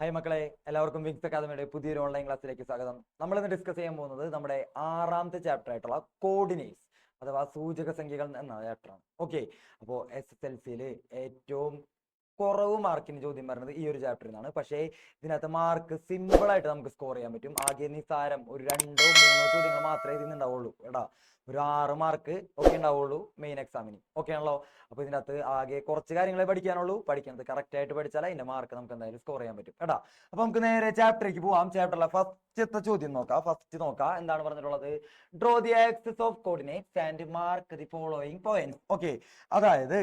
Hi മക്കളെ, എല്ലാവർക്കും wings അക്കാദമിയുടെ പുതിയൊരു ഓൺലൈൻ ക്ലാസ്സിലേക്ക് സ്വാഗതം. നമ്മൾ ഇന്ന് ഡിസ്കസ് ചെയ്യാൻ പോകുന്നത് നമ്മുടെ 6ാമത്തെ ചാപ്റ്റർ ആയിട്ടുള്ള കോർഡിനേറ്റ്സ് അഥവാ സൂചക സംഖ്യകൾ എന്ന ചാപ്റ്ററാണ്. ഓക്കെ, അപ്പോൾ SSLC ഏറ്റവും കുറവ് മാർക്കിന് ചോദ്യം വരുന്നത് ഈ ഒരു ചാപ്റ്ററിൽ നിന്നാണ്. പക്ഷേ ഇതിനകത്ത് മാർക്ക് സിമ്പിൾ ആയിട്ട് നമുക്ക് സ്കോർ ചെയ്യാൻ പറ്റും. ആകെ നിസ്സാരം ഒരു 2-3 ചോദ്യങ്ങൾ മാത്രമേ ഇതിന് ഉണ്ടാവുള്ളൂ. എടാ, ഒരു 6 മാർക്ക് ഒക്കെ ഉണ്ടാവുള്ളൂ മെയിൻ എക്സാമിന്. ഓക്കെ ആണല്ലോ. അപ്പോൾ ഇതിനകത്ത് ആകെ കുറച്ച് കാര്യങ്ങളെ പഠിക്കാനുള്ളൂ. പഠിക്കുന്നത് കറക്റ്റ് ആയിട്ട് പഠിച്ചാൽ അതിന്റെ മാർക്ക് നമുക്ക് എന്തായാലും സ്കോർ ചെയ്യാൻ പറ്റും. എടാ, അപ്പൊ നമുക്ക് നേരെ ചാപ്റ്ററിലേക്ക് പോവാം. ചാപ്റ്ററിലെ ഫസ്റ്റത്തെ ചോദ്യം നോക്കാം. എന്താണ് പറഞ്ഞിട്ടുള്ളത്? Draw the axis of coordinates and mark the following points. Okay, അതായത്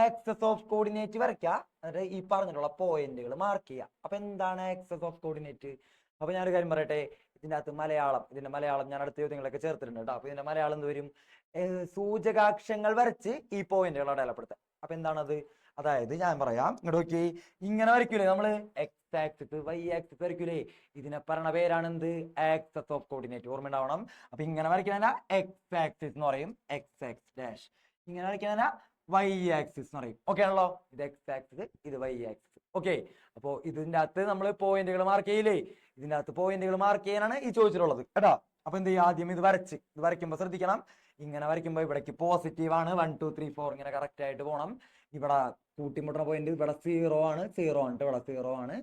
ആക്സിസ് ഓഫ് കോർഡിനേറ്റ് വരയ്ക്കുക, എന്നിട്ട് ഈ പറഞ്ഞിട്ടുള്ള പോയിന്റുകൾ മാർക്ക് ചെയ്യുക. അപ്പൊ എന്താണ് ആക്സിസ് ഓഫ് കോർഡിനേറ്റ്? അപ്പൊ ഞാനൊരു കാര്യം പറയട്ടെ, ഇതിന്റെ മലയാളം ഞാൻ അടുത്ത ചോദ്യങ്ങളൊക്കെ ചേർത്തിട്ടുണ്ട് കേട്ടോ. അപ്പൊ ഇതിന്റെ മലയാളം എന്ത് വരും? സൂചകാക്ഷങ്ങൾ വരച്ച് ഈ പോയിന്റുകൾ അടയാളപ്പെടുത്താം. അപ്പൊ എന്താണത്? അതായത് ഞാൻ പറയാം, ഇങ്ങോട്ട് നോക്കി, ഇങ്ങനെ വരയ്ക്കൂലേ നമ്മള്? എക്സ് ആക്സിസ്, വൈ ആക്സിസ് വരയ്ക്കൂലേ? ഇതിനെ പറഞ്ഞ പേരാണ് എന്ത്? Axis of coordinate. ഓർമ്മ ഉണ്ടാവണം. അപ്പൊ ഇങ്ങനെ വരയ്ക്കുന്ന എക്സ് ആക്സിസ് എന്ന് പറയും, എക്സ് ആക്സ് ഡാഷ്. ഇങ്ങനെ വരയ്ക്കുന്ന വൈ ആക്സിസ് എന്ന് പറയും. ഓക്കെ ആണല്ലോ. ഇത് എക്സ് ആക്സിസ്, ഇത് വൈ ആക്സിസ്. ഓക്കെ, അപ്പോ ഇതിന്റെ അകത്ത് നമ്മൾ പോയിന്റുകൾ മാർക്ക് ചെയ്യില്ലേ? ഇതിന്റെ അകത്ത് പോയിന്റുകൾ മാർക്ക് ചെയ്യാനാണ് ഈ ചോദിച്ചിട്ടുള്ളത് കേട്ടോ. അപ്പൊ എന്ത് ചെയ്യും? ആദ്യം ഇത് വരയ്ക്കുമ്പോൾ ശ്രദ്ധിക്കണം. ഇങ്ങനെ വരയ്ക്കുമ്പോൾ ഇവിടേക്ക് പോസിറ്റീവ് ആണ്, 1 2 3 4 ഇങ്ങനെ കറക്റ്റ് ആയിട്ട് പോകണം. ഇവിടെ കൂട്ടിമുട്ടുന്ന പോയിന്റ് ഇവിടെ 0 ആണ്, 0 ആണ്, ഇവിടെ 0 ആണ്.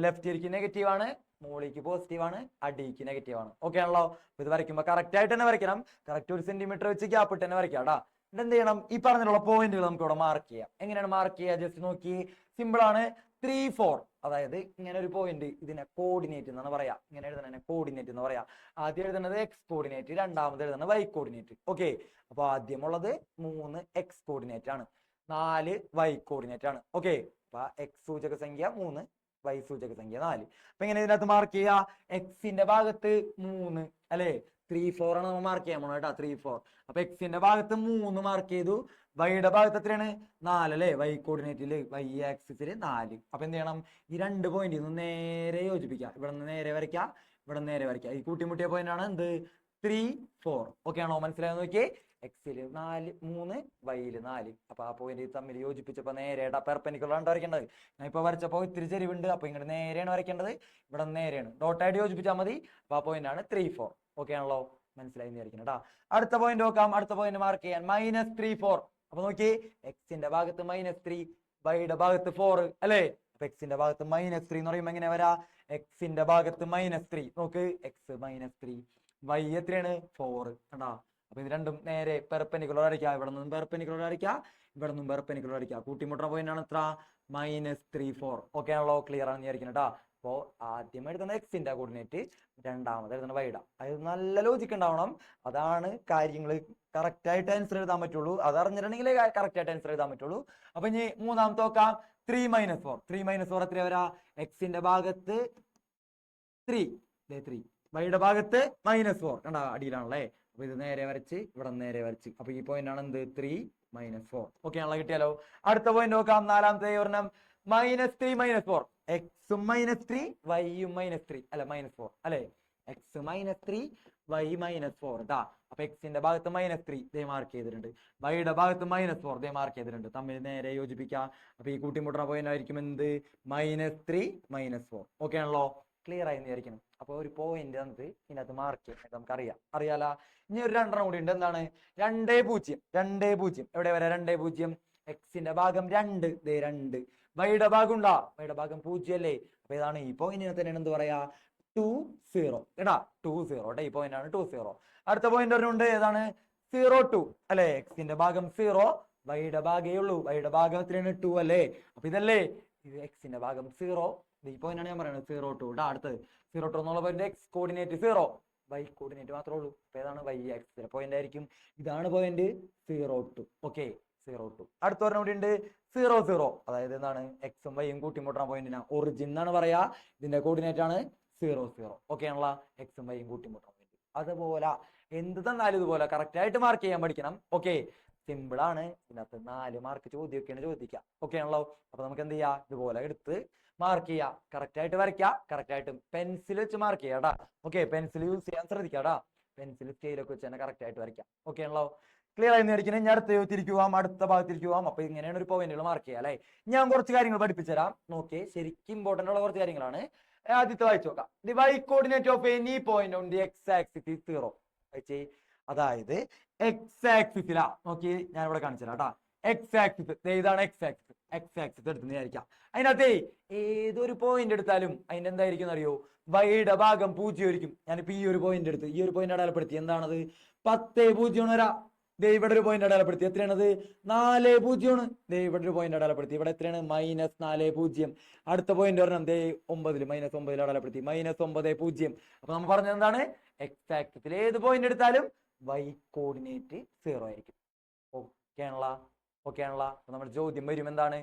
ലെഫ്റ്റിലേക്ക് നെഗറ്റീവ് ആണ്, മുകളിലേക്ക് പോസിറ്റീവ് ആണ്, അടിക്ക് നെഗറ്റീവ് ആണ്. ഓക്കെ ആണല്ലോ. ഇത് വരയ്ക്കുമ്പോൾ കറക്റ്റ് ആയിട്ട് തന്നെ വരയ്ക്കണം. കറക്റ്റ് 1 സെന്റിമീറ്റർ വെച്ച് ഗ്യാപ്പ് ഇട്ട് തന്നെ വരയ്ക്കാം കേട്ടോ. എന്ത് ചെയ്യണം? ഈ പറഞ്ഞിട്ടുള്ള പോയിന്റുകൾ നമുക്ക് ഇവിടെ മാർക്ക് ചെയ്യാം. എങ്ങനെയാണ് മാർക്ക് ചെയ്യുക? ജസ്റ്റ് നോക്കി, സിമ്പിൾ ആണ്. 3 4, അതായത് ഇങ്ങനെ ഒരു പോയിന്റ്, ഇതിനെ കോർഡിനേറ്റ് എന്നാണ് പറയാ. ഇങ്ങനെ എഴുതണ കോർഡിനേറ്റ് എന്ന് പറയാം. ആദ്യം എഴുതുന്നത് എക്സ് കോർഡിനേറ്റ്, രണ്ടാമത് എഴുതുന്നത് വൈ കോർഡിനേറ്റ്. ഓക്കെ, അപ്പൊ ആദ്യമുള്ളത് 3 എക്സ് കോർഡിനേറ്റ് ആണ്, 4 വൈ കോർഡിനേറ്റ് ആണ്. ഓക്കെ, അപ്പൊ എക്സ് സൂചക സംഖ്യ 3, വൈ സൂചക സംഖ്യ 4. അപ്പൊ എങ്ങനെ ഇതിനകത്ത് മാർക്ക് ചെയ്യുക? എക്സിന്റെ ഭാഗത്ത് 3 അല്ലെ, 3 4 ആണ് നമ്മൾ മാർക്ക് ചെയ്യാൻ പോണോ കേട്ടോ. 3 4. അപ്പൊ എക്സിന്റെ ഭാഗത്ത് 3 മാർക്ക് ചെയ്തു. വൈയുടെ ഭാഗത്ത് എത്രയാണ്? 4 അല്ലെ, വൈ കോർഡിനേറ്റില്, വൈ ആക്സിസിൽ 4. അപ്പൊ എന്ത് ചെയ്യണം? ഈ 2 പോയിന്റ് നേരെ യോജിപ്പിക്കുക. ഇവിടെ നിന്ന് നേരെ വരയ്ക്കുക, ഇവിടെ നിന്ന് നേരെ വരയ്ക്കുക. ഈ കൂട്ടിമുട്ടിയ പോയിന്റ് ആണ് എന്ത്? 3 4. ഓക്കെ ആണോ? മനസ്സിലായെന്ന് നോക്കിയേ. എക്സിൽ 3, വൈയിൽ 4. അപ്പൊ ആ പോയിന്റ് തമ്മിൽ യോജിപ്പിച്ചപ്പോ നേരെ പെർപെൻഡിക്കുലർ ആണ് വരയ്ക്കേണ്ടത്. ഞാൻ ഇപ്പൊ വരച്ചപ്പോ ഇത്തിരി ചെരിവുണ്ട്, അപ്പൊ ഇങ്ങോട്ട് നേരെയാണ് വരയ്ക്കേണ്ടത്. ഇവിടെ നേരെയാണ്, ഡോട്ടായിട്ട് യോജിപ്പിച്ചാൽ മതി. അപ്പൊ ആ പോയിന്റ് ആണ് 3 4. ഓക്കെ ആണല്ലോ? മനസ്സിലായി വിചാരിക്കണം കേട്ടോ. അടുത്ത പോയിന്റ് നോക്കാം. അടുത്ത പോയിന്റ് മാർക്ക് ചെയ്യാൻ -3 4. അപ്പൊ നോക്കി, എക്സിന്റെ ഭാഗത്ത് -3, വൈയുടെ ഭാഗത്ത് 4 അല്ലെ. അപ്പൊ എക്സിന്റെ ഭാഗത്ത് -3 എന്ന് പറയുമ്പോൾ എങ്ങനെ വരാ? എക്സിന്റെ ഭാഗത്ത് -3 നോക്ക്, എക്സ് -3, വൈ എത്രയാണ്? 4 കണ്ടാ. അപ്പൊ ഇത് രണ്ടും നേരെ പെർപെൻഡിക്കുലർ വരയ്ക്കുക. ഇവിടെ നിന്നും പെർപെൻഡിക്കുലർ വരയ്ക്കുക, ഇവിടെ നിന്നും പെർപെൻഡിക്കുലർ വരയ്ക്കുക. കൂട്ടിമുട്ടുന്ന പോയിന്റ് ആണ് എത്ര? -3 4. ഓക്കെ ആണല്ലോ? ക്ലിയർ ആണെന്ന് വിചാരിക്കണം കേട്ടോ. അപ്പോ ആദ്യം എഴുതുന്ന എക്സിന്റെ കോർഡിനേറ്റ്, രണ്ടാമത് എഴുതുന്ന വൈയുടെ. അത് നല്ല ലോജിക്ക് ഉണ്ടാവണം. അതാണ് കാര്യങ്ങൾ കറക്റ്റ് ആയിട്ട് ആൻസർ എഴുതാൻ പറ്റുള്ളൂ. അത് അറിഞ്ഞിട്ടുണ്ടെങ്കിൽ കറക്റ്റ് ആയിട്ട് ആൻസർ എഴുതാൻ പറ്റുള്ളൂ. അപ്പൊ ഇനി മൂന്നാമത്തെ നോക്കാം. 3 - 4. 3 - 4 എത്ര വരാ? എക്സിന്റെ ഭാഗത്ത് 3, വൈയുടെ ഭാഗത്ത് -4 കണ്ടാ, അടിയിലാണല്ലേ. അപ്പൊ ഇത് നേരെ വരച്ച്, ഇവിടെ നേരെ വരച്ച്. അപ്പൊ ഈ പോയിന്റ് ആണ് എന്ത്? 3 - 4. ഓക്കെ ആണല്ലോ? കിട്ടിയാലോ. അടുത്ത പോയിന്റ് നോക്കാം. നാലാമത്തെ ഒരെണ്ണം -3 - 4. എക്സും -3, വൈയും -3 അല്ല -4 അല്ലെ. എക്സ് -3, വൈ -4 കേട്ടാ. അപ്പൊ എക്സിന്റെ ഭാഗത്ത് -3 ദേ മാർക്ക് ചെയ്തിട്ടുണ്ട്, വൈയുടെ ഭാഗത്ത് -4 ദേ മാർക്ക് ചെയ്തിട്ടുണ്ട്. തമ്മിൽ നേരെ യോജിപ്പിക്കാം. അപ്പൊ ഈ കൂട്ടിമുട്ടുന്ന പോയിന്റ് ആയിരിക്കും എന്ത്? -3 -4. ഓക്കെ ആണല്ലോ? ക്ലിയർ ആയി വിചാരിക്കണം. അപ്പൊ ഒരു പോയിന്റ് നമുക്ക് ഇതിനകത്ത് മാർക്ക് ചെയ്യാം, നമുക്ക് അറിയാല. ഇനി ഒരു 2 കൂടി ഉണ്ട്. എന്താണ്? 2 0. 2 0 എവിടെ വരെ? 2 0. എക്സിന്റെ ഭാഗം 2, ദേ 2. വൈയുടെ ഭാഗം ഉണ്ടാ? വൈയുടെ ഭാഗം 0 അല്ലേ. അപ്പൊ ഇതാണ് ഈ പോയിന്റിനെ തന്നെയാണ് എന്ത് പറയാ? 2 0 കേട്ടാ. 2 0 കേട്ടോ. ഈ പോയിന്റ് ആണ് 2 0. അടുത്ത പോയിന്റ് ഒരെണ്ണുണ്ട്. ഏതാണ്? 0 2 അല്ലെ. എക്സിന്റെ ഭാഗം 0, വൈയുടെ ഭാഗേ ഉള്ളൂ. വൈയുടെ ഭാഗം എത്രയാണ്? 2 അല്ലേ. അപ്പൊ ഇതല്ലേ ഇത് എക്സിന്റെ ഭാഗം 0. ഈ പോയിന്റ് ആണ് ഞാൻ പറയുന്നത് 0 2 കേട്ടോ. അടുത്തത് 0 2 എന്നുള്ള point X coordinate 0, Y coordinate മാത്രമേ ഉള്ളൂ. അപ്പൊ ഏതാണ്? വൈ ആക്സിസിലെ പോയിന്റ് ആയിരിക്കും. ഇതാണ് പോയിന്റ് 0 2. ഓക്കെ, 0 2. അടുത്ത ഒരെണ്ണം കൂടി ഉണ്ട് 0 0. അതായത് എന്താണ്? എക്സും വൈയും കൂട്ടിമുട്ടുന്ന പോയിന്റിനാ ഒറിജിൻ എന്നാണ് പറയാ. ഇതിന്റെ കോർഡിനേറ്റ് ആണ് 0 0. ഓക്കെ ആണല്ലോ? എക്സും വൈയും കൂട്ടിമുട്ടുന്ന പോയിന്റ്. അതുപോലെ എന്ത് തന്നാലും ഇതുപോലെ കറക്റ്റ് ആയിട്ട് മാർക്ക് ചെയ്യാൻ പഠിക്കണം. ഓക്കെ, സിമ്പിൾ ആണ്. ഇതിനകത്ത് 4 മാർക്ക് ചോദ്യമൊക്കെയാണ് ചോദിക്കുക. ഓക്കെ ആണല്ലോ? അപ്പൊ നമുക്ക് എന്ത് ചെയ്യാം? ഇതുപോലെ എടുത്ത് മാർക്ക് ചെയ്യുക, കറക്റ്റ് ആയിട്ട് വരയ്ക്കുക, കറക്റ്റ് ആയിട്ട് പെൻസിൽ വെച്ച് മാർക്ക് ചെയ്യാടാ. ഓക്കെ, പെൻസിൽ യൂസ് ചെയ്യാൻ ശ്രദ്ധിക്കാടാ. പെൻസിൽ സ്കെയിലൊക്കെ വെച്ച് തന്നെ കറക്റ്റ് ആയിട്ട് വരയ്ക്കാം. ഓക്കെ ആണല്ലോ? ക്ലിയർ ആയി വിചാരിക്കുന്നത്. ഞാൻ അടുത്ത തിരിച്ചു പോവാം, അടുത്ത ഭാഗത്തിരിച്ചു പോവാം. അപ്പൊ ഇങ്ങനെയാണ് ഒരു പോയിന്റുകൾ മാർക്ക് ചെയ്യുക അല്ലെ. ഞാൻ കുറച്ച് കാര്യങ്ങൾ പഠിപ്പിച്ചുതരാം. നോക്കി, ശരിക്കും ഇമ്പോർട്ടന്റ് ഉള്ള കുറച്ച് കാര്യങ്ങളാണ്. ആദ്യത്തെ വായിച്ചു നോക്കാം. The Y coordinate of any point on the X axis is 0. അതായത് എക്സ് ആക്സിസിലാ, നോക്കി ഞാൻ ഇവിടെ കാണിച്ചു തരാം കേട്ടാ. എക്സ് ആക്സിസ് ഇതാണ് എക്സ് ആക്സിസ്. എക്സ് ആക്സിസ് എടുത്ത് വിചാരിക്കാം. അതിനകത്ത് ഏതൊരു പോയിന്റ് എടുത്താലും അതിന്റെ എന്തായിരിക്കും അറിയോ, വൈയുടെ ഭാഗം 0 ആയിരിക്കും. ഞാനിപ്പോ ഈ ഒരു പോയിന്റ് എടുത്ത് ഈ ഒരു പോയിന്റ് അടയാളപ്പെടുത്തി. എന്താണത്? 10 0 ദേ ഇവിടെ ഒരു പോയിന്റ് അടയാളപ്പെടുത്തി. എത്രയാണത്? 4 0. ദേ ഇവിടെ ഒരു പോയിന്റ് അടയാളപ്പെടുത്തി. ഇവിടെ എത്രയാണ്? -4 0. അടുത്ത പോയിന്റ് പറഞ്ഞാൽ ദേ 9 -9 അടയാളപ്പെടുത്തി. -9 0. അപ്പൊ നമ്മൾ പറഞ്ഞത് എന്താണ്? എക്സ് ആക്സിസിൽ ഏത് പോയിന്റ് എടുത്താലും വൈ കോർഡിനേറ്റ് 0 ആയിരിക്കും. ഓക്കെ ആണല്ലോ? ഓക്കെ ആണല്ലോ? നമ്മുടെ ചോദ്യം വരും, എന്താണ്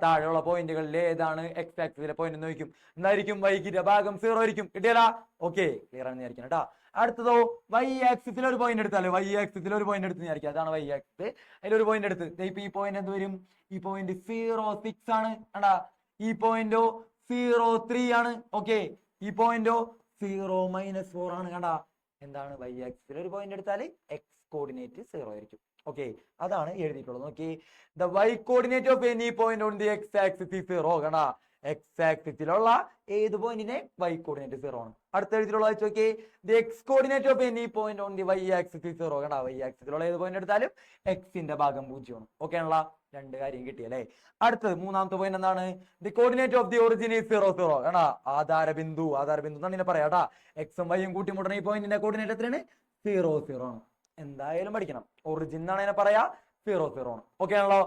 താഴെയുള്ള പോയിന്റുകളിൽ ഏതാണ് എക്സ് ആക്സിസിലെ പോയിന്റ് എന്ന് ചോദിക്കും. എന്തായിരിക്കും? വൈകിന്റെ ഭാഗം 0 ആയിരിക്കും. കിട്ടിയല്ല? ഓക്കെ, ക്ലിയർ ആണെന്ന് വിചാരിക്കണം കേട്ടോ. അടുത്തതോ വൈ ആക്സിസിൽ ഒരു പോയിന്റ് എടുത്താലോ, വൈ ആക്സിസിൽ ഒരു പോയിന്റ് എടുത്ത് വിചാരിക്കുക. അതാണ് വൈ ആക്സിസ്. അതിലൊരു പോയിന്റ് എടുത്ത് ഇപ്പൊ ഈ പോയിന്റ് എന്ത് വരും? ഈ പോയിന്റ് 0 6 ആണ് കണ്ടാ. ഈ പോയിന്റോ 0 3 ആണ്. ഓക്കെ, ഈ പോയിന്റോ 0 -4 ആണ് കണ്ടാ. എന്താണ്? വൈ ആക്സിസിൽ ഒരു പോയിന്റ് എടുത്താൽ എക്സ് കോർഡിനേറ്റ് 0 ആയിരിക്കും. ഓക്കെ, അതാണ് എഴുതിയിട്ടുള്ളത്. നോക്കി, the Y coordinate of any point on the X axis is 0. കണ്ടാ, എക്സ് ആക്സിസിലുള്ള ഏത് പോയിന്റിനെ വൈ കോർഡിനേറ്റ് 0 ആണ്. അടുത്ത എഴുതിയിട്ടുള്ള നോക്കി, the X coordinate of any point on the Y axis is 0. കണ്ടാ, വൈ ആക്സിസിലുള്ള ഏത് പോയിന്റ് എടുത്താലും എക്സിന്റെ ഭാഗം 0 ആണ്. ഓക്കെ ആണല്ലോ? രണ്ട് കാര്യം കിട്ടിയല്ലേ. അടുത്തത് മൂന്നാമത്തെ പോയിന്റ് എന്താണ്? The coordinate of the origin is 0 0. കണ്ടാ, ആധാരബിന്ദു എന്നാണ് ഇതിനെ പറയാ കേട്ടാ. എക്സും വൈയും കൂട്ടിമുട്ടണ ഈ പോയിന്റിന്റെ കോർഡിനേറ്റ് എത്രയാണ്? 0 0 ആണ്. എന്തായാലും പഠിക്കണം. ഒറിജിൻ എന്നാണ് അതിനെ പറയാ. 0 0 ആണ്. ഓക്കെ ആണല്ലോ?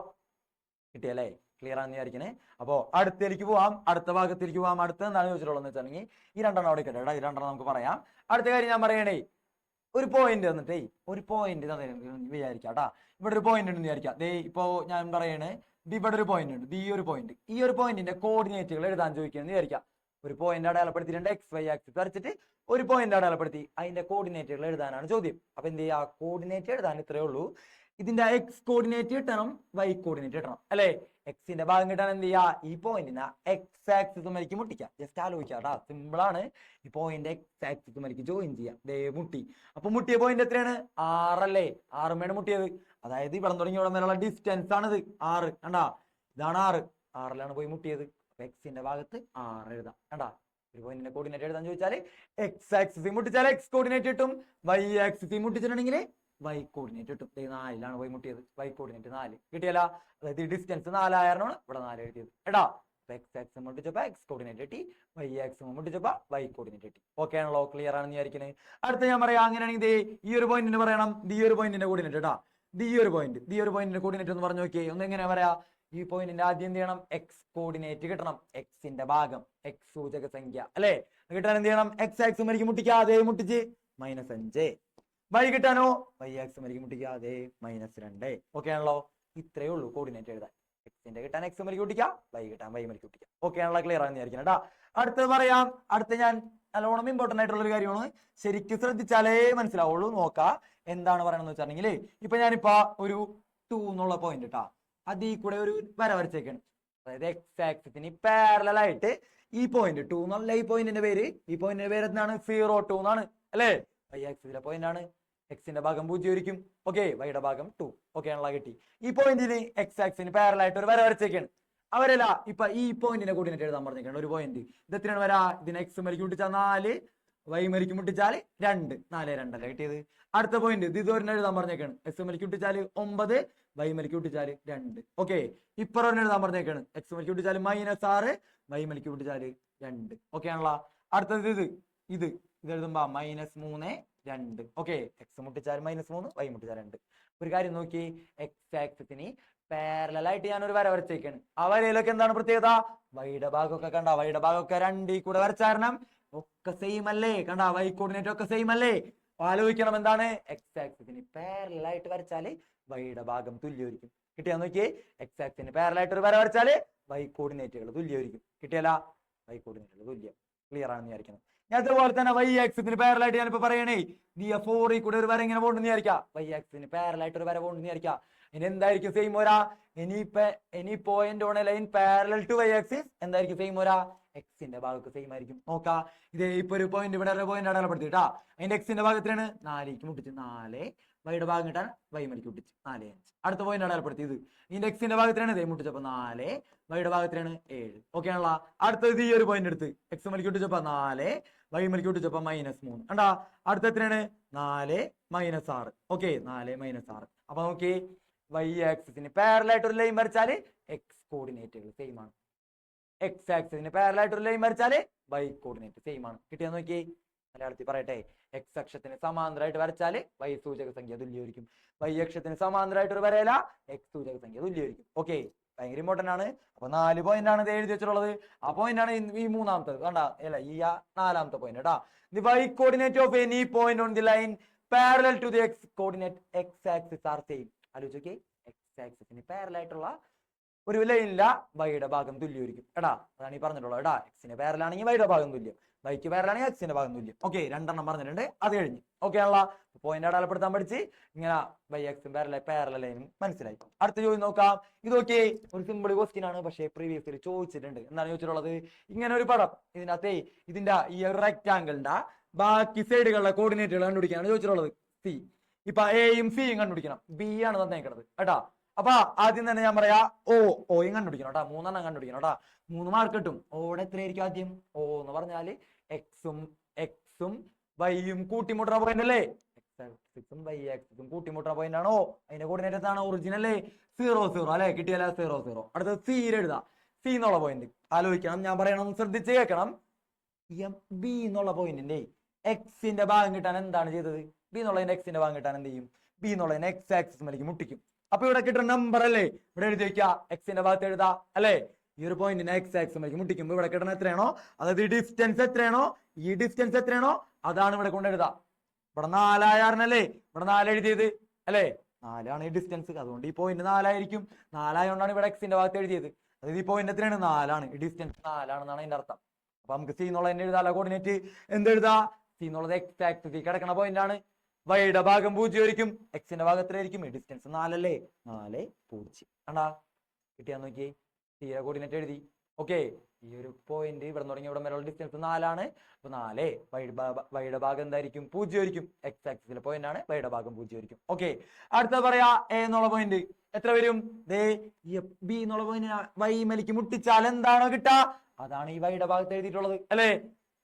കിട്ടിയല്ലേ? ക്ലിയർ ആണെന്ന് വിചാരിക്കണേ. അപ്പോ അടുത്തേക്ക് പോവാം, അടുത്ത ഭാഗത്തേക്ക് പോവാം. അടുത്ത എന്താണ് ചോദിച്ചിട്ടുള്ളത് വെച്ചിട്ടുണ്ടെങ്കിൽ ഈ രണ്ടെണ്ണം അവിടെ കിട്ടട്ടെ. ഈ രണ്ടെണ്ണം നമുക്ക് പറയാം. അടുത്ത കാര്യം ഞാൻ പറയണേ, ഒരു പോയിന്റ് തന്നിട്ടേ ഒരു പോയിന്റ് വിചാരിക്കാം കേട്ടാ. ഇവിടെ ഒരു പോയിന്റ് ഉണ്ടെന്ന് വിചാരിക്കാം. ദേ ഇപ്പോ ഞാൻ പറയണേ, ഇവിടെ ഒരു പോയിന്റ് ഉണ്ട്. ഈ ഒരു പോയിന്റിന്റെ കോർഡിനേറ്റുകൾ എഴുതാൻ ചോദിക്കുകയെന്ന് വിചാരിക്കാം. ഒരു പോയിന്റ് അടയാളപ്പെടുത്തിയിട്ടുണ്ട്. എക്സ് വൈ ആക്സിസ് വരച്ചിട്ട് ഒരു പോയിന്റ് അടയാളപ്പെടുത്തി അതിന്റെ കോർഡിനേറ്റുകൾ എഴുതാനാണ് ചോദ്യം. അപ്പൊ എന്ത് ചെയ്യാ? കോർഡിനേറ്റ് എഴുതാൻ ഇത്രയേ ഉള്ളൂ. ഇതിന്റെ എക്സ് കോർഡിനേറ്റ് കിട്ടണം, വൈ കോർഡിനേറ്റ് കിട്ടണം അല്ലെ. എക്സിന്റെ ഭാഗം കിട്ടാൻ എന്ത് ചെയ്യാ? ഈ പോയിന്റിനെ എക്സ് ആക്സിസുമായിരിക്കും മുട്ടിക്കാം. ജസ്റ്റ് ആലോചിക്കാട്ടാ, സിമ്പിൾ ആണ്. ഈ പോയിന്റ് എക്സ് ആക്സിസുമായിരിക്കും ജോയിൻ ചെയ്യാം. ദേ മുട്ടി. അപ്പൊ മുട്ടിയ പോയിന്റ് എത്രയാണ്? 6 അല്ലേ? 6 മുട്ടിയത്. അതായത് ഇവിടെ തുടങ്ങി ഇവിടെ മേലുള്ള ഡിസ്റ്റൻസ് ആണിത് 6. കണ്ടാ, ഇതാണ് 6. 6ലാണ് പോയി മുട്ടിയത്. എക്സിന്റെ ഭാഗത്ത് 6 എഴുതാം. കണ്ടാ, ഒരു പോയിന്റിന്റെ കോർഡിനേറ്റ് എഴുതാൻ ചോദിച്ചാൽ എക്സ് ആക്സിസ് മുട്ടിച്ചാൽ എക്സ് കോർഡിനേറ്റ് കിട്ടും. വൈ ആക്സിസ് മുട്ടിച്ചിട്ടുണ്ടെങ്കിൽ വൈ കോർഡിനേറ്റ് കിട്ടും. 4ലാണ് പോയി മുട്ടിയത്. Y coordinate 4 കിട്ടിയല്ല. അതായത് ഡിസ്റ്റൻസ് 4 ആയതാണ് ഇവിടെ 4 എഴുതിയത്. എടാ, എക്സ് ആക്സിസ് മുട്ടിച്ചപ്പോ എക്സ് കോർഡിനേറ്റ് കിട്ടി, വൈ ആക്സിസ് മുട്ടിച്ചപ്പോ വൈ കോർഡിനേറ്റ് കിട്ടി. ഓക്കെ ആണല്ലോ? ക്ലിയർ ആണെന്ന് വിചാരിക്കുന്നത്. അടുത്ത ഞാൻ പറയാം, അങ്ങനെയാണെങ്കിൽ ഈ ഒരു പോയിന്റിന് പറയണം ഈ ഒരു പോയിന്റിന്റെ കോർഡിനേറ്റ്. കേട്ടാ, ഈ ഒരു പോയിന്റിന്റെ കോർഡിനേറ്റ് ഒന്ന് പറഞ്ഞു നോക്കിയേ. ഒന്ന് എങ്ങനെ പറയാ? ഈ പോയിന്റിന്റെ ആദ്യം എന്ത് ചെയ്യണം? എക്സ് കോർഡിനേറ്റ് കിട്ടണം. എക്സിന്റെ ഭാഗം എക്സ് സൂചക സംഖ്യ അല്ലെ. കിട്ടാൻ എന്ത് ചെയ്യണം? എക്സ് ആക്സിസ് മരിക്കും മുട്ടിക്കാതെ മുട്ടിച്ച് -5. വൈ കിട്ടാനോ? വൈ ആക്സിസ് മരിക്കും മുട്ടിക്കാതെ -2. ഓക്കെ ആണല്ലോ? ഇത്രയേ ഉള്ളൂ കോർഡിനേറ്റ് എഴുതാൻ. എക്സിന്റെ കിട്ടാൻ എക്സ് മരിക്കും മുട്ടിക്കാം, വൈ കിട്ടാൻ വൈ മരിക്കും മുട്ടിക്കാം. ഓക്കെ ആണല്ലോ? ക്ലിയർ ആണെന്ന് വിചാരിക്കണം കേട്ടാ. അടുത്തത് പറയാം. അടുത്ത ഞാൻ നല്ലോണം ഇമ്പോർട്ടന്റ് ആയിട്ടുള്ള ഒരു കാര്യമാണ്. ശരിക്കും ശ്രദ്ധിച്ചാലേ മനസ്സിലാവുള്ളൂ. നോക്കാം എന്താണ് പറയണമെന്ന് വെച്ചിട്ടുണ്ടെങ്കിൽ, ഇപ്പൊ ഞാനിപ്പോ ഒരു 2 എന്നുള്ള പോയിന്റ് ഇട്ടാ, അതിൽ കൂടെ ഒരു വര വരച്ചേക്കാണ്. അതായത് എക്സ് ആക്സിസിന് പാരലൽ ആയിട്ട് ഈ പോയിന്റ് 2 എന്നുള്ള ഈ പോയിന്റിന്റെ പേര് എന്താണ്? 0 2 എന്നാണ് അല്ലേ. വൈ ആക്സിസിലെ പോയിന്റ് ആണ്. എക്സിന്റെ ഭാഗം 0 ആയിരിക്കും. ഓക്കെ, വൈയുടെ ഭാഗം 2. ഓക്കെ ആണല്ലോ? കിട്ടി. ഈ പോയിന്റിന് എക്സ് ആക്സിന് പാരലൽ ആയിട്ട് ഒരു വര വരച്ചേക്കാണ്. അവരല്ല ഇപ്പൊ ഈ പോയിന്റിനെ കോർഡിനേറ്റ് എഴുതാൻ പറഞ്ഞേക്കാണ്. ഒരു പോയിന്റ് ഇത് എത്രയാണ് വരാ? ഇതിന് എക്സ് മരിക്കും മുട്ടിച്ചാൽ 4, വൈ മരിക്കും മുട്ടിച്ചാൽ 2. 4 2 അല്ലേ കിട്ടിയത്. അടുത്ത പോയിന്റ് ഇത് ഒരെണ്ണം എഴുതാൻ പറഞ്ഞേക്കാണ്. എക്സ് മരിക്കും മുട്ടിച്ചാൽ 9, വൈ മരിക്കും മുട്ടിച്ചാൽ 2. ഓക്കെ, ഇപ്പറൊരെണ്ണം എഴുതാൻ പറഞ്ഞേക്കാണ്. എക്സ് മരിക്കും മുട്ടിച്ചാൽ -6, വൈ മരിക്കും മുട്ടിച്ചാൽ 2. ഓക്കെ ആണല്ലോ? അടുത്തത് ഇത് എഴുതുമ്പോ -3 2. ഓക്കെ, എക്സ് മുട്ടിച്ചാൽ -3, വൈ മുട്ടിച്ചാൽ 2. ഒരു കാര്യം നോക്കി, എക്സ് ആക്സിസിന് പാരലൽ ആയിട്ട് ഞാൻ ഒരു വര വരച്ചേക്കാണ്. ആ വരയിലൊക്കെ എന്താണ് പ്രത്യേകത? വൈയുടെ ഭാഗമൊക്കെ കണ്ട, വൈയുടെ ഭാഗമൊക്കെ 2 കൂടെ വരച്ച കാരണം ഒക്കെ സെയിം അല്ലേ. കണ്ട, വൈ കോർഡിനേറ്റ് ഒക്കെ സെയിം അല്ലേ. ആലോചിക്കണം എന്താണ്? എക്സ് ആക്സിസിന് പാരലൽ ആയിട്ട് വരച്ചാല് വൈയുടെ ഭാഗം തുല്യമായിരിക്കും. കിട്ടിയാ നോക്കിയേ, എക്സ് ആക്സിസിന് പാരലൽ ആയിട്ട് ഒരു വര വരച്ചാല് വൈ കോർഡിനേറ്റുകൾ തുല്യമായിരിക്കും. കിട്ടിയല്ല? വൈ കോർഡിനേറ്റുകൾ തുല്യം. ക്ലിയർ ആണെന്ന് വിചാരിക്കണം. ഞാൻ അതുപോലെ തന്നെ വൈ ആക്സിസിന് പാരലൽ ആയിട്ട് ഞാനിപ്പോ പറയണേ, D4 കൂടെ ഒരു വര ഇങ്ങനെ പോകണ്ടെന്ന് വിചാരിക്കാം. വൈ ആക്സിസിന് പാരലൽ ആയിട്ട് ഒരു വര പോകണ്ടെന്ന് വിചാരിക്കാം. ഇനി എന്തായിരിക്കും സെയിം വരാ? Any point on a line parallel to Y axis എന്തായിരിക്കും സെയിം വരാ? എക്സിന്റെ ഭാഗത്ത് സെയിം ആയിരിക്കും. നോക്കാം, ഇതേ ഇപ്പൊ ഒരു പോയിന്റ് ഇവിടെ ഒരു പോയിന്റ് അടയാളപ്പെടുത്തിട്ടാ. അതിന്റെ എക്സിന്റെ ഭാഗത്തിലാണ് 4 മുട്ടിച്ച് 4, വൈയുടെ ഭാഗം കിട്ടാൻ വൈ മണിക്ക് മുട്ടിച്ച് 4 5. അടുത്ത പോയിന്റ് അടയാളപ്പെടുത്തിയത് ഇതിന്റെ എക്സിന്റെ ഭാഗത്തിലാണ് ഇതേ മുട്ടിച്ചപ്പോ 4, വൈയുടെ ഭാഗത്തിലാണ് 7. ഓക്കെ ആണല്ലോ. അടുത്തത് ഈ ഒരു പോയിന്റ് എടുത്ത് എക്സ് മണിക്ക് മുട്ടിച്ചപ്പോ 4, വൈ മണിക്ക് മുട്ടിച്ചപ്പോ -3. കണ്ടാ അടുത്ത എത്രയാണ് 4 - 6. ഓക്കെ 4 - 6. അപ്പൊ നോക്കി വൈ ആക്സിന് പാരലൽ ആയിട്ട് ഒരു ലൈൻ വരച്ചാല് എക്സ് കോർഡിനേറ്റുകൾ സെയിം ആണ്. എക്സ് ആക്സിന് പാരലൽ ആയിട്ട് ഒരു ലൈൻ വരച്ചാല് വൈ കോർഡിനേറ്റ് സെയിം ആണ്. കിട്ടിയാ നോക്കി മലയാളത്തിൽ പറയട്ടെ. എക്സ് അക്ഷത്തിന് സമാന്തരമായിട്ട് വരച്ചാല് വൈ സൂചക സംഖ്യ തുല്യമായിരിക്കും. വൈ അക്ഷത്തിന് സമാന്തരമായിട്ട് ഒരു വരയില എക്സ് സൂചക സംഖ്യ തുല്യമായിരിക്കും. ഓക്കെ ഭയങ്കര ഇമ്പോർട്ടന്റ് ആണ്. അപ്പൊ 4 പോയിന്റ് ആണ് ഇത് എഴുതി വെച്ചിട്ടുള്ളത്. ആ പോയിന്റ് ആണ് ഈ മൂന്നാമത്തെ കണ്ട അല്ല ഈ 4ാമത്തെ പോയിന്റ് കേട്ടാ. The Y coordinate of any point on the line parallel to the X coordinate X axis are same. ആലോചിച്ചോക്കെ എക്സ് ആക്സിന് പാരലൽ ആയിട്ടുള്ള ഒരു ലൈനില്ല വൈയുടെ ഭാഗം തുല്യമായിരിക്കും. എടാ അതാണ് ഈ പറഞ്ഞിട്ടുള്ളത്. എടാ എക്സിന് പാരലാണെങ്കിൽ വൈയുടെ ഭാഗം തുല്യം, വൈക്ക് പാരലാണെങ്കിൽ എക്സിന്റെ ഭാഗം തുല്യം. ഓക്കെ 2 പറഞ്ഞിട്ടുണ്ട്. അത് കഴിഞ്ഞ് ഓക്കെ ആണല്ലോ. പോയിന്റ് അടയാളപ്പെടുത്താൻ പഠിച്ച് ഇങ്ങനെ വൈ എക്സും പാരലൽ ലൈനും മനസ്സിലായി. അടുത്ത ചോദ്യം നോക്കാം. ഇത് നോക്കി ഒരു സിമ്പിൾ ക്വസ്റ്റ്യൻ ആണ്, പക്ഷേ പ്രീവിയസ്ലി ചോദിച്ചിട്ടുണ്ട്. എന്താണ് ചോദിച്ചിട്ടുള്ളത്? ഇങ്ങനെ ഒരു പടം ഇതിനകത്തെ ഇതിന്റെ ഈ റെക്ടാങ്കിളിന്റെ ബാക്കി സൈഡുകളുടെ കോർഡിനേറ്റുകൾ കണ്ടുപിടിക്കാനാണ് ചോദിച്ചിട്ടുള്ളത്. സി ഇപ്പൊ എയും സിയും കണ്ടുപിടിക്കണം. ബി ആണ് തന്നേക്കണത് കേട്ടാ. അപ്പൊ ആദ്യം തന്നെ ഞാൻ പറയാ ഓയും കണ്ടുപിടിക്കണം കേട്ടാ. 3 കണ്ടുപിടിക്കണം കേട്ടാ. 3 മാർക്ക് കിട്ടും. ഓടെ എത്രയായിരിക്കും ആദ്യം? ഓ എന്ന് പറഞ്ഞാല് എക്സും വൈയും കൂട്ടിമുട്ടുന്ന പോയിന്റ് അല്ലേ? എക്സ് ആക്സിസും വൈ ആക്സിസും കൂട്ടിമുട്ടുന്ന പോയിന്റ് ആണോ? അതിന്റെ കോർഡിനേറ്റ് എന്താണ്? ഒറിജിനല്ലേ 0 0 അല്ലെ? കിട്ടിയല്ല 0 0. അടുത്തത് സിയിൽ എഴുതാം. സി എന്നുള്ള പോയിന്റ് ആലോചിക്കണം. ഞാൻ പറയണം, ശ്രദ്ധിച്ച് കേൾക്കണം. ബി എന്നുള്ള പോയിന്റിന്റെ എക്സിന്റെ ഭാഗം കിട്ടാൻ എന്താണ് ചെയ്തത്? ബി എന്നുള്ളതിന്റെ എക്സിന്റെ ഭാഗം കിട്ടാൻ എന്ത് ചെയ്യും? ബി എന്നുള്ളതിന് എക്സ് ആക്സിസ് മേലേക്ക് മുട്ടിക്കും. അപ്പൊ ഇവിടെ കിട്ടുന്ന നമ്പർ അല്ലേ ഇവിടെ എഴുതി വെക്കുക. എക്സിന്റെ ഭാഗത്ത് എഴുതാ അല്ലെ? ഈ ഒരു പോയിന്റിനെ എക്സ് ആക്സിസ് മേലേക്ക് മുട്ടിക്കുമ്പോൾ ഇവിടെ കിട്ടുന്ന എത്രയാണോ, അതായത് ഈ ഡിസ്റ്റൻസ് എത്രയാണോ, ഈ ഡിസ്റ്റൻസ് എത്രയാണോ അതാണ് ഇവിടെ കൊണ്ട് എഴുതാ. ഇവിടെ 4 ആയാർന്നല്ലേ ഇവിടെ 4 എഴുതിയത് അല്ലെ? 4 ആണ് ഈ ഡിസ്റ്റൻസ്. അതുകൊണ്ട് ഈ പോയിന്റ് 4 ആയിരിക്കും. 4 ആയതുകൊണ്ടാണ് ഇവിടെ എക്സിന്റെ ഭാഗത്ത് എഴുതിയത്. അതായത് ഈ പോയിന്റ് എത്രയാണ്? 4 ആണ്. ഈ ഡിസ്റ്റൻസ് 4 ആണെന്നാണ് അതിന്റെ അർത്ഥം. അപ്പൊ നമുക്ക് സി എന്നുള്ളതിന്റെ എഴുതാലോ കോർഡിനേറ്റ്. എന്തെഴുതാ? സി എന്നുള്ളത് എക്സ് ആക്സിസിൽ കിടക്കുന്ന പോയിന്റ് ആണ്. വൈയുടെ ഭാഗം 0 ആയിരിക്കും, എക്സിന്റെ ഭാഗം എത്രയായിരിക്കും? ഈ ഡിസ്റ്റൻസ് 4 അല്ലേ? 4 0. കണ്ടാ കിട്ടിയാ നോക്കി. സിയുടെ കോർഡിനേറ്റ് എഴുതി. ഓക്കെ ഈ ഒരു പോയിന്റ് ഇവിടെ തുടങ്ങി ഇവിടെ വരെയുള്ള ഡിസ്റ്റൻസ് 4 ആണ്. അപ്പൊ 4 വൈയുടെ ഭാഗം എന്തായിരിക്കും? 0 ആയിരിക്കും. എക്സ് ആക്സിസിലെ പോയിന്റ് ആണ്. വൈയുടെ ഭാഗം 0 ആയിരിക്കും. ഓക്കെ അടുത്ത പറയാ എ എന്നുള്ള പോയിന്റ് എത്ര വരും? ബി എന്നുള്ള പോയിന്റ് വൈ മേലേക്ക് മുട്ടിച്ചാൽ എന്താണോ കിട്ടാ അതാണ് ഈ വൈയുടെ ഭാഗത്ത് എഴുതിയിട്ടുള്ളത് അല്ലേ?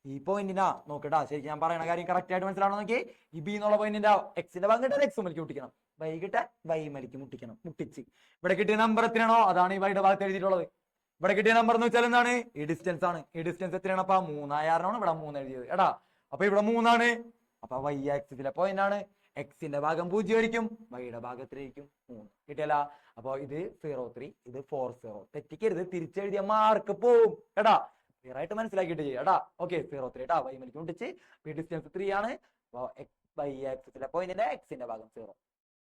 ഈ പോയിന്റിനാ നോക്കട്ടാ, ശരിക്കും ഞാൻ പറയുന്ന കാര്യം കറക്റ്റ് ആയിട്ട് മനസ്സിലാണോ നോക്കി. ഈ ബി എന്നുള്ള പോയിന്റിന്റെ എക്സിന്റെ ഭാഗം കിട്ടാൻ എക്സ് മലിക്ക് മുട്ടിക്കണം, വൈ കിട്ടാൻ വൈ മലിക്ക് മുട്ടിക്കണം. മുട്ടിച്ച് ഇവിടെ കിട്ടിയ നമ്പർ എത്രയാണോ അതാണ് ഈ വൈയുടെ ഭാഗത്ത് എഴുതിയിട്ടുള്ളത്. ഇവിടെ കിട്ടിയ നമ്പർ എന്ന് വെച്ചാൽ എന്താണ്? ഈ ഡിസ്റ്റൻസ് ആണ്. ഈ ഡിസ്റ്റൻസ് എത്രയാണ്? അപ്പൊ 3 ആയാറാണ് ഇവിടെ 3 എഴുതിയത് എടാ. അപ്പൊ ഇവിടെ 3 ആണ്. അപ്പൊ വൈ ആക്സിസിലെ പോയിന്റ് ആണ്. എക്സിന്റെ ഭാഗം 0 ആയിരിക്കും, വൈയുടെ ഭാഗത്തിലായിരിക്കും 3. കിട്ടിയല്ല? അപ്പൊ ഇത് 03, ഇത് 40. തെറ്റിക്കരുത്, തിരിച്ചെഴുതിയ മാർക്ക് പോവും എടാ. ക്ലിയർ ആയിട്ട് മനസ്സിലാക്കിയിട്ട് ചെയ്യാം എടാ. ഓക്കെ 03 കേട്ടാ. വൈ മലിക്ക് മുട്ടിച്ച് ഈ ഡിസ്റ്റൻസ് 3 ആണ്. അപ്പൊ വൈ ആക്സിസിലെ പോയിന്റിന്റെ എക്സിന്റെ ഭാഗം 0,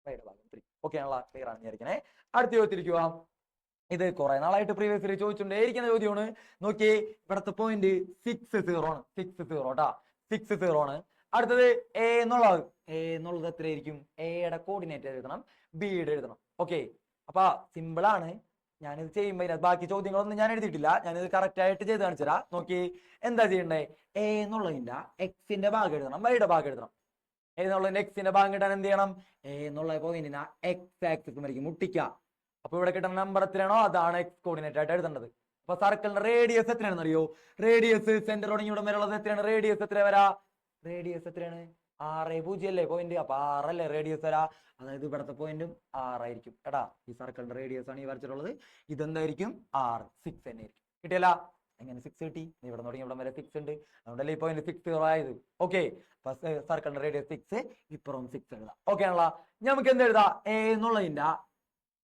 വൈയുടെ ഭാഗം 3. ഓക്കെ ആണല്ലോ? ക്ലിയർ ആണ് വിചാരിക്കണേ. അടുത്ത ചോദ്യത്തിരിക്കുക. ഇത് കുറെ നാളായിട്ട് പ്രീവിയസ്ലി ചോദിച്ചുകൊണ്ടേയിരിക്കുന്ന ചോദ്യമാണ്. നോക്കിയേ ഇവിടത്തെ പോയിന്റ് 6 ആണ്. 6 കേട്ടാ. 6 ആണ്. അടുത്തത് എ എന്നുള്ളത് എത്രയായിരിക്കും? എയുടെ കോർഡിനേറ്റ് എഴുതണം, ബിയുടെ എഴുതണം. ഓക്കെ അപ്പൊ സിമ്പിൾ ആണ്. ഞാനിത് ചെയ്യുമ്പോൾ ബാക്കി ചോദ്യങ്ങളൊന്നും ഞാൻ എഴുതിയിട്ടില്ല. ഞാനിത് കറക്റ്റ് ആയിട്ട് ചെയ്ത് കാണിച്ചുതരാ. നോക്കി എന്താ ചെയ്യണ്ടേ? എ എന്നുള്ളതിന്റെ എക്സിന്റെ ഭാഗം എഴുതണം, വൈയുടെ ഭാഗം എഴുതണം. എ എന്നുള്ളതിന്റെ എക്സിന്റെ ഭാഗം കിട്ടാൻ എന്ത് ചെയ്യണം? എ എന്നുള്ള പോയിന്റിനെ എക്സ് ആക്സിസ് വരയ്ക്കും മുട്ടിക്കാം. അപ്പൊ ഇവിടെ കിട്ടുന്ന നമ്പർ എത്രയാണോ അതാണ് എക്സ് കോർഡിനേറ്റ് ആയിട്ട് എഴുതേണ്ടത്. അപ്പൊ സർക്കിളിന്റെ റേഡിയസ് എത്രയാണെന്ന് അറിയോ? റേഡിയസ് സെന്റർ തുടങ്ങി ഇവിടെ വരെയുള്ളത് എത്രയാണ്? റേഡിയസ് എത്ര വരാ? റേഡിയസ് എത്രയാണ്? 6 അല്ലേ പോയിന്റ്? അപ്പൊ 6 അല്ലേ റേഡിയസ് വരാ? അതായത് ഇവിടത്തെ പോയിന്റും 6 ആയിരിക്കും എടാ. ഈ സർക്കിളിന്റെ റേഡിയസ് ആണ് ഈ വരച്ചിട്ടുള്ളത്. ഇതെന്തായിരിക്കും? 6 6 തന്നെ ആയിരിക്കും. കിട്ടിയല്ല? എങ്ങനെ 6 കിട്ടി? ഇവിടെ തുടങ്ങി ഇവിടെ വരെ 6 ഉണ്ട്. അതുകൊണ്ടല്ലേ ഈ പോയിന്റ് 6 ആയത്. ഓക്കെ സർക്കിളിന്റെ റേഡിയസ് 6, ഇപ്പുറം 6 എഴുതാം. ഓക്കെ ആണല്ലോ? നമുക്ക് എന്ത് എഴുതാം? എ എന്നുള്ളതിന്റെ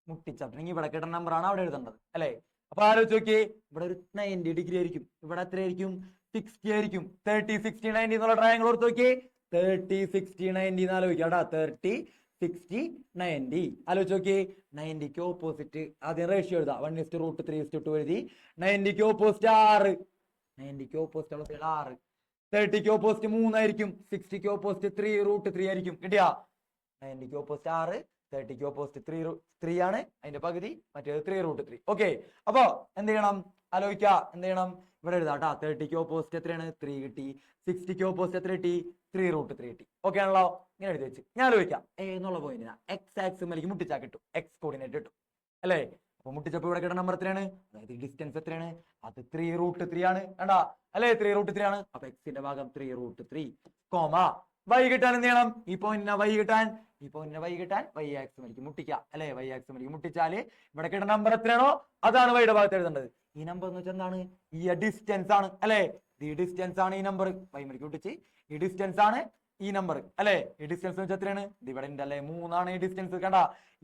മുട്ടിച്ചപ്പോൾ ഇവിടെ കിട്ടുന്ന നമ്പർ ആണ് അവിടെ എഴുതേണ്ടത് അല്ലെ? അപ്പൊ ആലോചിച്ച് നോക്കിയേ, ഇവിടെ ഒരു 90 ഡിഗ്രി ആയിരിക്കും. ഇവിടെ എത്രയായിരിക്കും? 60 ആയിരിക്കും. 30 60 90 എന്നുള്ള ട്രയാങ്കിൾ ഓർത്ത് നോക്കിയേ. 30 60 90 ആലോചിക്കാം കേട്ടാ. 30 60 90 ആലോചിച്ച് നോക്കിയേ. 90ക്ക് ഓപ്പോസിറ്റ് ആദ്യം റേഷ്യോ എഴുതാം. 1:√3:2 എഴുതി. 90ക്ക് ഓപ്പോസിറ്റ് 6, 90ക്ക് ഓപ്പോസിറ്റ് ഉള്ള 6. 30ക്ക് ഓപ്പോസിറ്റ് 3 ആയിരിക്കും. 60ക്ക് ഓപ്പോസിറ്റ് 3√3 ആയിരിക്കും. കിട്ടിയാ? 90ക്ക് ഓപ്പോസിറ്റ് 6, 30ക്ക് ഓപ്പോസിറ്റ് 3 ആണ്. അതിന്റെ പകുതി മറ്റേത് 3√3. ഓക്കെ അപ്പൊ എന്ത് ചെയ്യണം? ആലോചിക്കുക. എന്ത് ചെയ്യണം? ഇവിടെ എഴുതാം കേട്ടോ. 30ക്ക് ഓപ്പോസിറ്റ് എത്രയാണ്? 3 കിട്ടി. 60ക്ക് ഓപ്പോസിറ്റ് എത്ര കിട്ടി? 3√3 കിട്ടി. ഓക്കെ ആണല്ലോ? ഇങ്ങനെ എഴുതി വെച്ച് ഞാൻ ആലോചിക്കാം എന്നുള്ള പോയിന്റിനാ എക്സ് ആക്സിലേക്ക് മുട്ടിച്ചാൽ കിട്ടും, എക്സ് കോർഡിനേറ്റ് കിട്ടും അല്ലേ? അപ്പൊ മുട്ടിച്ചപ്പോ ഇവിടെ കിട്ടുന്ന നമ്പർ എത്രയാണ്? അതായത് ഡിസ്റ്റൻസ് എത്രയാണ്? അത് 3√3 ആണ്. കണ്ടാ അല്ലെ? 3√3 ആണ്. അപ്പൊ എക്സിന്റെ ഭാഗം 3√3 കോമ വൈ കിട്ടാൻ എന്ത് ചെയ്യണം? ഈ പോയിന്റിനെ വൈ കിട്ടാൻ വൈ ആക്സിലേക്ക് മുട്ടിക്കുക അല്ലെ? വൈ ആക്സിലേക്ക് മുട്ടിച്ചാല് ഇവിടെ കിട്ടുന്ന നമ്പർ എത്രയാണോ അതാണ് വൈയുടെ ഭാഗത്ത് എഴുതേണ്ടത്. ഈ നമ്പർ എന്ന് വെച്ചാൽ എന്താണ്? ഈ ഡിസ്റ്റൻസ് ആണ് അല്ലെ? ഈ ഡിസ്റ്റൻസ് ആണ് ഈ നമ്പർ. വൈമരിക്ക് മുട്ടിച്ച് ഈ ഡിസ്റ്റൻസ് ആണ് ഈ നമ്പർ അല്ലെ? ഈ ഡിസ്റ്റൻസ് വെച്ചാൽ എത്രയാണ്? ഇത് ഇവിടെ ഉണ്ട് അല്ലെ? 3 ഈ ഡിസ്റ്റൻസ്. കണ്ട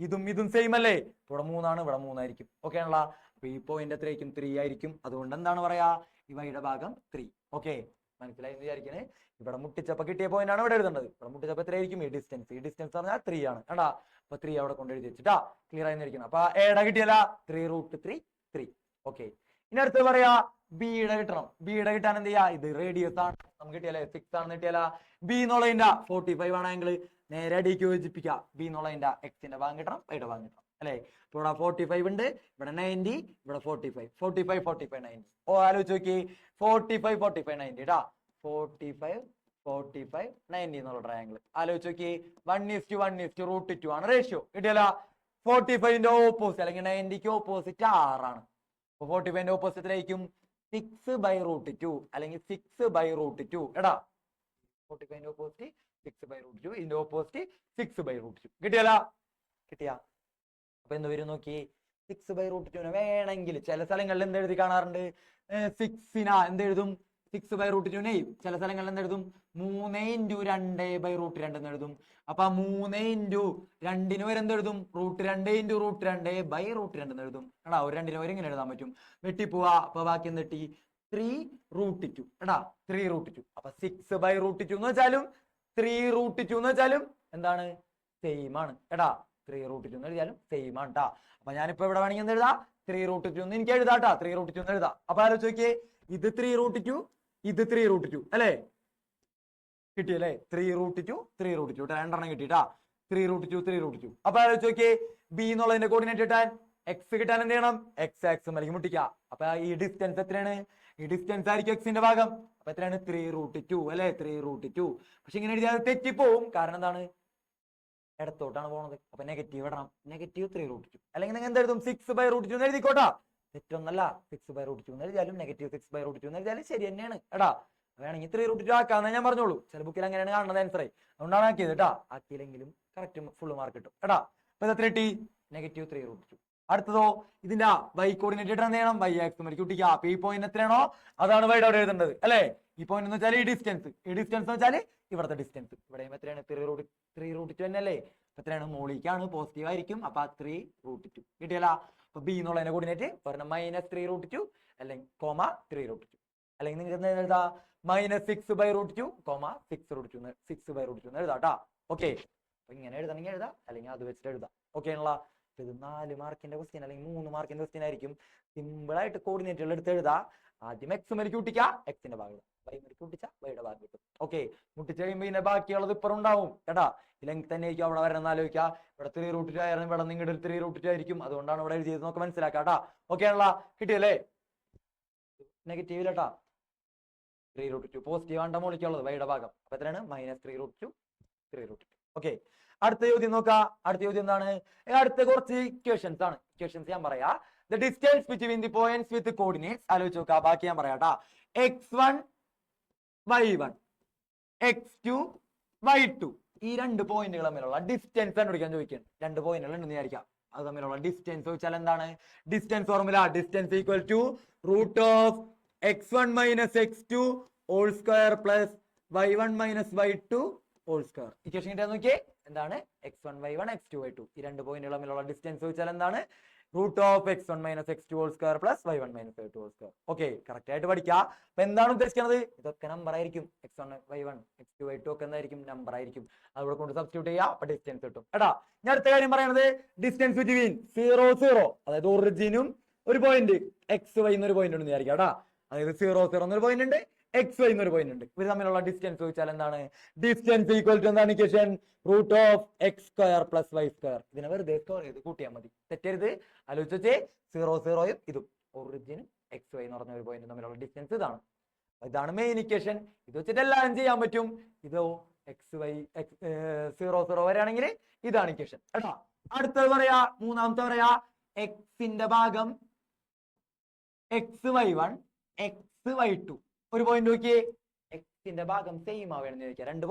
ഇതും സെയിം അല്ലേ? ഇവിടെ 3 ഇവിടെ 3 ആയിരിക്കും. ഓക്കെ ആണല്ലോ? അപ്പൊ ഈ പോയിന്റ് എത്രയായിരിക്കും? 3 ആയിരിക്കും. അതുകൊണ്ട് എന്താണ് പറയാ? ഈ വൈയുടെ ഭാഗം 3. ഓക്കെ, മനസ്സിലായി വിചാരിക്കണേ. ഇവിടെ മുട്ടിച്ചപ്പോ കിട്ടിയ പോയിന്റ് ആണ് ഇവിടെ എഴുതേണ്ടത്. ഇവിടെ മുട്ടിച്ചപ്പോ എത്രയായിരിക്കും? ഈ ഡിസ്റ്റൻസ് പറഞ്ഞാൽ 3 ആണ്. കണ്ടാ? അപ്പൊ 3 അവിടെ കൊണ്ട് എഴുതി വെച്ചിട്ടാ ക്ലിയർ ആയിരിക്കണം. അപ്പൊ എയുടെ കിട്ടിയല്ല 3√3. ഓക്കെ, ഇനി അടുത്ത് പറയാ ബിയുടെ കിട്ടണം. ബിയുടെ കിട്ടാൻ എന്ത് ചെയ്യാ? ഇത് റേഡിയസ് ആണ് നമുക്ക് കിട്ടിയല്ലേ? 6 ആണെന്ന് കിട്ടിയല്ല. ബി എന്നുള്ളതിന്റെ 45 ആണ് ആംഗിൾ. നേരെ അടിക്ക് യോജിപ്പിക്കുക. ബി എന്നുള്ളതിന്റെ എക്സിന്റെ ഭാഗം കിട്ടണം, വൈയുടെ ഭാഗം കിട്ടണം അല്ലെ? ഇപ്പൊ ഇവിടെ 45 ഉണ്ട്, ഇവിടെ 90, ഇവിടെ 45 90. ഓ ആലോചിച്ച് നോക്കി. 45 90 ടാ. 45 90 എന്നുള്ള ട്രയാംഗിൾ ആലോചിച്ച് നോക്കി. 1:1:√2 ആണ് റേഷ്യോ. കിട്ടിയല്ല? 45ന്റെ ഓപ്പോസിറ്റ് അല്ലെങ്കിൽ 90ക്ക് ഓപ്പോസിറ്റ് 6 ആണ്. അപ്പൊ 45ന്റെ ഓപ്പോസിറ്റ് ആയിരിക്കും 6/√2 അല്ലെങ്കിൽ 6/√2. എടാ 45ന്റെ ഓപ്പോസിറ്റ് 6/√2, ഇതിന്റെ ഓപ്പോസിറ്റ് 6/√2. കിട്ടിയല്ല? കിട്ടിയാ? അപ്പൊ എന്ത് വരും നോക്കി. 6/√2 വേണമെങ്കിൽ ചില സ്ഥലങ്ങളിൽ എന്ത് എഴുതി കാണാറുണ്ട്? 6 എന്തെഴുതും? 6/√2 ചില സ്ഥലങ്ങളിൽ എന്തെഴുതും? 3 × 2/√2 എന്നെഴുതും. അപ്പൊ 3 × 2 വരെ എന്തെഴുതും? √2 എന്നെഴുതും. എടാ ഒരു 2 വരെ ഇങ്ങനെ എഴുതാൻ പറ്റും. വെട്ടിപ്പോവാ. അപ്പൊ ബാക്കി എന്തെട്ടി? 3√2. എടാ 3√2. അപ്പൊ 6/√2 എന്ന് വെച്ചാലും 3√2 എന്ന് വെച്ചാലും എന്താണ്? സെയിം ആണ്. എടാ 3√2 എന്ന് എഴുതിയാലും സെയിം ആണ് ട്ടാ. അപ്പൊ ഞാനിപ്പോ ഇവിടെ വേണമെങ്കിൽ എന്ത് എഴുതാ? 3√2 എന്ന് എനിക്ക് എഴുതാട്ടാ. 3√2 എന്ന് എഴുതാം. അപ്പൊ ആലോചിച്ച് നോക്കിയേ. ഇത് 3√2, ഇത് 3√2 അല്ലേ? കിട്ടിയല്ലേ? 3√2 രണ്ടെണ്ണം കിട്ടിട്ടാ. 3√2. അപ്പൊ ആലോചിച്ച് നോക്കിയേ. ബി എന്നുള്ളതിന്റെ കോർഡിനേറ്റ് കിട്ടാൻ എക്സ് കിട്ടാൻ എന്ത് ചെയ്യണം? എക്സ് ആക്സിലേക്ക് മുട്ടിക്കുക. അപ്പൊ ഈ ഡിസ്റ്റൻസ് എത്രയാണ്? ഈ ഡിസ്റ്റൻസ് ആയിരിക്കും എക്സിന്റെ ഭാഗം. അപ്പൊ എത്രയാണ്? 3√2 അല്ലെ? 3√2. പക്ഷെ ഇങ്ങനെ എഴുതിയാൽ തെറ്റിപ്പോവും. കാരണം എന്താണ്? ഇടത്തോട്ടാണ് പോണത്. അപ്പൊ നെഗറ്റീവ് ഇടണം. -3√2 അല്ലെങ്കിൽ നിങ്ങൾ എന്തെഴുതും? 6/√2 എന്ന് എഴുതിക്കോട്ടാ. തെറ്റൊന്നല്ല. 6/√2 എന്ന് എഴുതിയാലും -6/√2 എന്ന് എഴുതിയാലും ശരി തന്നെയാണ്. എടാ വേണമെങ്കിൽ 3√2 ആക്കാന്ന് ഞാൻ പറഞ്ഞോളൂ. ചില ബുക്കിൽ അങ്ങനെയാണ് കാണുന്നത് ആൻസർ. അതുകൊണ്ടാണ് ആക്കിയത് കേട്ടാ. ആക്കിയില്ലെങ്കിലും കറക്റ്റ് ഫുൾ മാർക്ക് കിട്ടും. എടാ അപ്പൊ ഇത് എത്ര കിട്ടി? -3√2. അടുത്തതോ ഇതിന്റെ വൈ കോർഡിനേറ്റ് എന്ത് ചെയ്യണം? വൈ ആക്സിലേക്ക് കുട്ടിക്കുക. അപ്പൊ ഈ പോയിന്റ് എത്രയാണോ അതാണ് വൈഡ് അവിടെ എഴുതേണ്ടത് അല്ലെ? ഈ പോയിന്റ് എന്ന് വെച്ചാൽ ഈ ഡിസ്റ്റൻസ് എന്ന് വെച്ചാൽ ഇവിടുത്തെ ഡിസ്റ്റൻസ്. ഇവിടെ എത്രയാണ്? 3√2 തന്നെ അല്ലേ? എത്രയാണ്? മോളിക്കാണ്, പോസിറ്റീവ് ആയിരിക്കും. അപ്പൊ 3√2 കിട്ടിയല്ല? അപ്പൊ ബി എന്നുള്ളതിന്റെ കോർഡിനേറ്റ് പറഞ്ഞ -3√2 അല്ലെങ്കിൽ -3√2 അല്ലെങ്കിൽ നിങ്ങൾക്ക് എന്താ എഴുതാ? -6/√2, 6/√2 എന്ന് എഴുതാട്ടാ. ഓക്കെ, അപ്പൊ ഇങ്ങനെ എഴുതണമെങ്കിൽ എഴുതാം, അല്ലെങ്കിൽ അത് വെച്ചിട്ട് എഴുതാം. ഓക്കെ ആണല്ലോ? ഇത് 4 മാർക്കിന്റെ ക്വസ്റ്റ്യൻ അല്ലെങ്കിൽ 3 മാർക്കിന്റെ ക്വസ്റ്റ്യൻ ആയിരിക്കും. സിമ്പിൾ ആയിട്ട് കോർഡിനേറ്റുകൾ എടുത്ത് എഴുതാ. ആദ്യം എക്സ് മേലേക്ക് കുട്ടിക്കുക, എക്സിന്റെ ഭാഗം. വൈ മേലേക്ക് കുട്ടിച്ച വൈയുടെ ഭാഗം കിട്ടും. ഓക്കെ, മുട്ടിച്ച് കഴിയുമ്പോൾ ഇതിന്റെ ബാക്കിയുള്ളത് ഇപ്പുറം ഉണ്ടാവും കേട്ടാ. ഇല്ലെങ്കിൽ തന്നെ ആയിരിക്കും അവിടെ വരണം ആലോചിക്കുക. ഇവിടെ 3√2 ആയിരുന്നു, ഇവിടെ നിങ്ങളുടെ 3√2 ആയിരിക്കും. അതുകൊണ്ടാണ് ഇവിടെ എഴുതിയത്. നമുക്ക് മനസ്സിലാക്കാട്ടാ. ഓക്കെ ആണല്ലോ? കിട്ടിയല്ലേ? നെഗറ്റീവിലട്ടാ 3√2 പോസിറ്റീവ് ആണ് മോളിക്കുള്ളത് വൈയുടെ ഭാഗം. അപ്പൊ എത്രയാണ്? -3√2. ഓക്കെ, അടുത്ത ചോദ്യം നോക്കാം. അടുത്ത ചോദ്യം എന്താണ്? അടുത്ത കുറച്ച് ഇക്വേഷൻസ് ആണ്. ഇക്വേഷൻസ് ഞാൻ പറയാ. The distance between the points with coordinates ആലോചിച്ച് നോക്കാം. ബാക്കി ഞാൻ പറയാട്ടാ. x1 y1 x2 y2 ഈ 2 പോയിന്റുകൾ തമ്മിലുള്ള ഡിസ്റ്റൻസ് കണ്ടുപിടിക്കാൻ ചോദിക്കുകയാണ്. 2 പോയിന്റുകൾ ഉണ്ടെന്ന് വിചാരിക്കാം. അത് തമ്മിലുള്ള ഡിസ്റ്റൻസ് ചോദിച്ചാൽ എന്താണ് distance formula? Distance equal to √(x1 - x2) whole square plus y1 - y2 whole square. Equation കിട്ടാൻ നോക്കിയേ. എന്താണ്? x1 y1 x2 y2 ഈ 2 പോയിന്റുകൾ തമ്മിലുള്ള ഡിസ്റ്റൻസ് ചോദിച്ചാൽ എന്താണ്? √(x1 - x2) whole square plus y1 - y2 whole square. Okay, correct ആയിട്ട് പഠിക്കുക. അപ്പൊ എന്താണ് ഉദ്ദേശിക്കുന്നത്? ഇതൊക്കെ നമ്പർ ആയിരിക്കും. x1 y1 x2 y2 ഒക്കെ എന്തായിരിക്കും? നമ്പർ ആയിരിക്കും. അതുകൂടെ കൊണ്ട് സബ്സ്റ്റിറ്റ്യൂട്ട് ചെയ്യുക. അപ്പൊ ഡിസ്റ്റൻസ് കിട്ടും. എടാ ഞാൻ അടുത്ത കാര്യം പറയുന്നത് ഡിസ്റ്റൻസ് ബിറ്റ്വീൻ 0 0 അതായത് ഒറിജിനും ഒരു പോയിന്റ് x y എന്നൊരു പോയിന്റ് ഉണ്ടെന്ന് വിചാരിക്കാം. എടാ അതായത് 0 0 എന്നൊരു പോയിന്റ് ഉണ്ട്, x y എന്നൊരു പോയിന്റ് ഉണ്ട്. ഇവർ തമ്മിലുള്ള ഡിസ്റ്റൻസ് ചോദിച്ചാൽ എന്താണ്? ഡിസ്റ്റൻസ് ഈക്വൽ ടു എന്താണ് ഇക്വേഷൻ? √(x² + y². ഇതിനെ വെറുതെ സ്ക്വയർ ചെയ്ത് കൂട്ടിയാൽ മതി. തെറ്റരുത്. ആലോചിച്ച് 0 0 ഇതും ഒറിജിനും എക്സ് വൈ എന്ന് പറഞ്ഞ ഒരു പോയിന്റ് തമ്മിലുള്ള ഡിസ്റ്റൻസ് ഇതാണ്. ഇതാണ് മെയിൻ ഇക്വേഷൻ. ഇത് വെച്ചിട്ട് എല്ലാം ചെയ്യാൻ പറ്റും. ഇതോ എക്സ് വൈ 0 0 വരെയാണെങ്കിൽ ഇതാണ് ഇക്വേഷൻ കേട്ടോ. അടുത്തത് പറയാ, മൂന്നാമത്തെ പറയാ എക്സിന്റെ ഭാഗം xy1 xy2. ഒരു പോയിന്റ് നോക്കിയേ, എക്സിന്റെ ഭാഗം സെയിം ആവുകയാണെന്ന് ചോദിക്കുക. രണ്ട്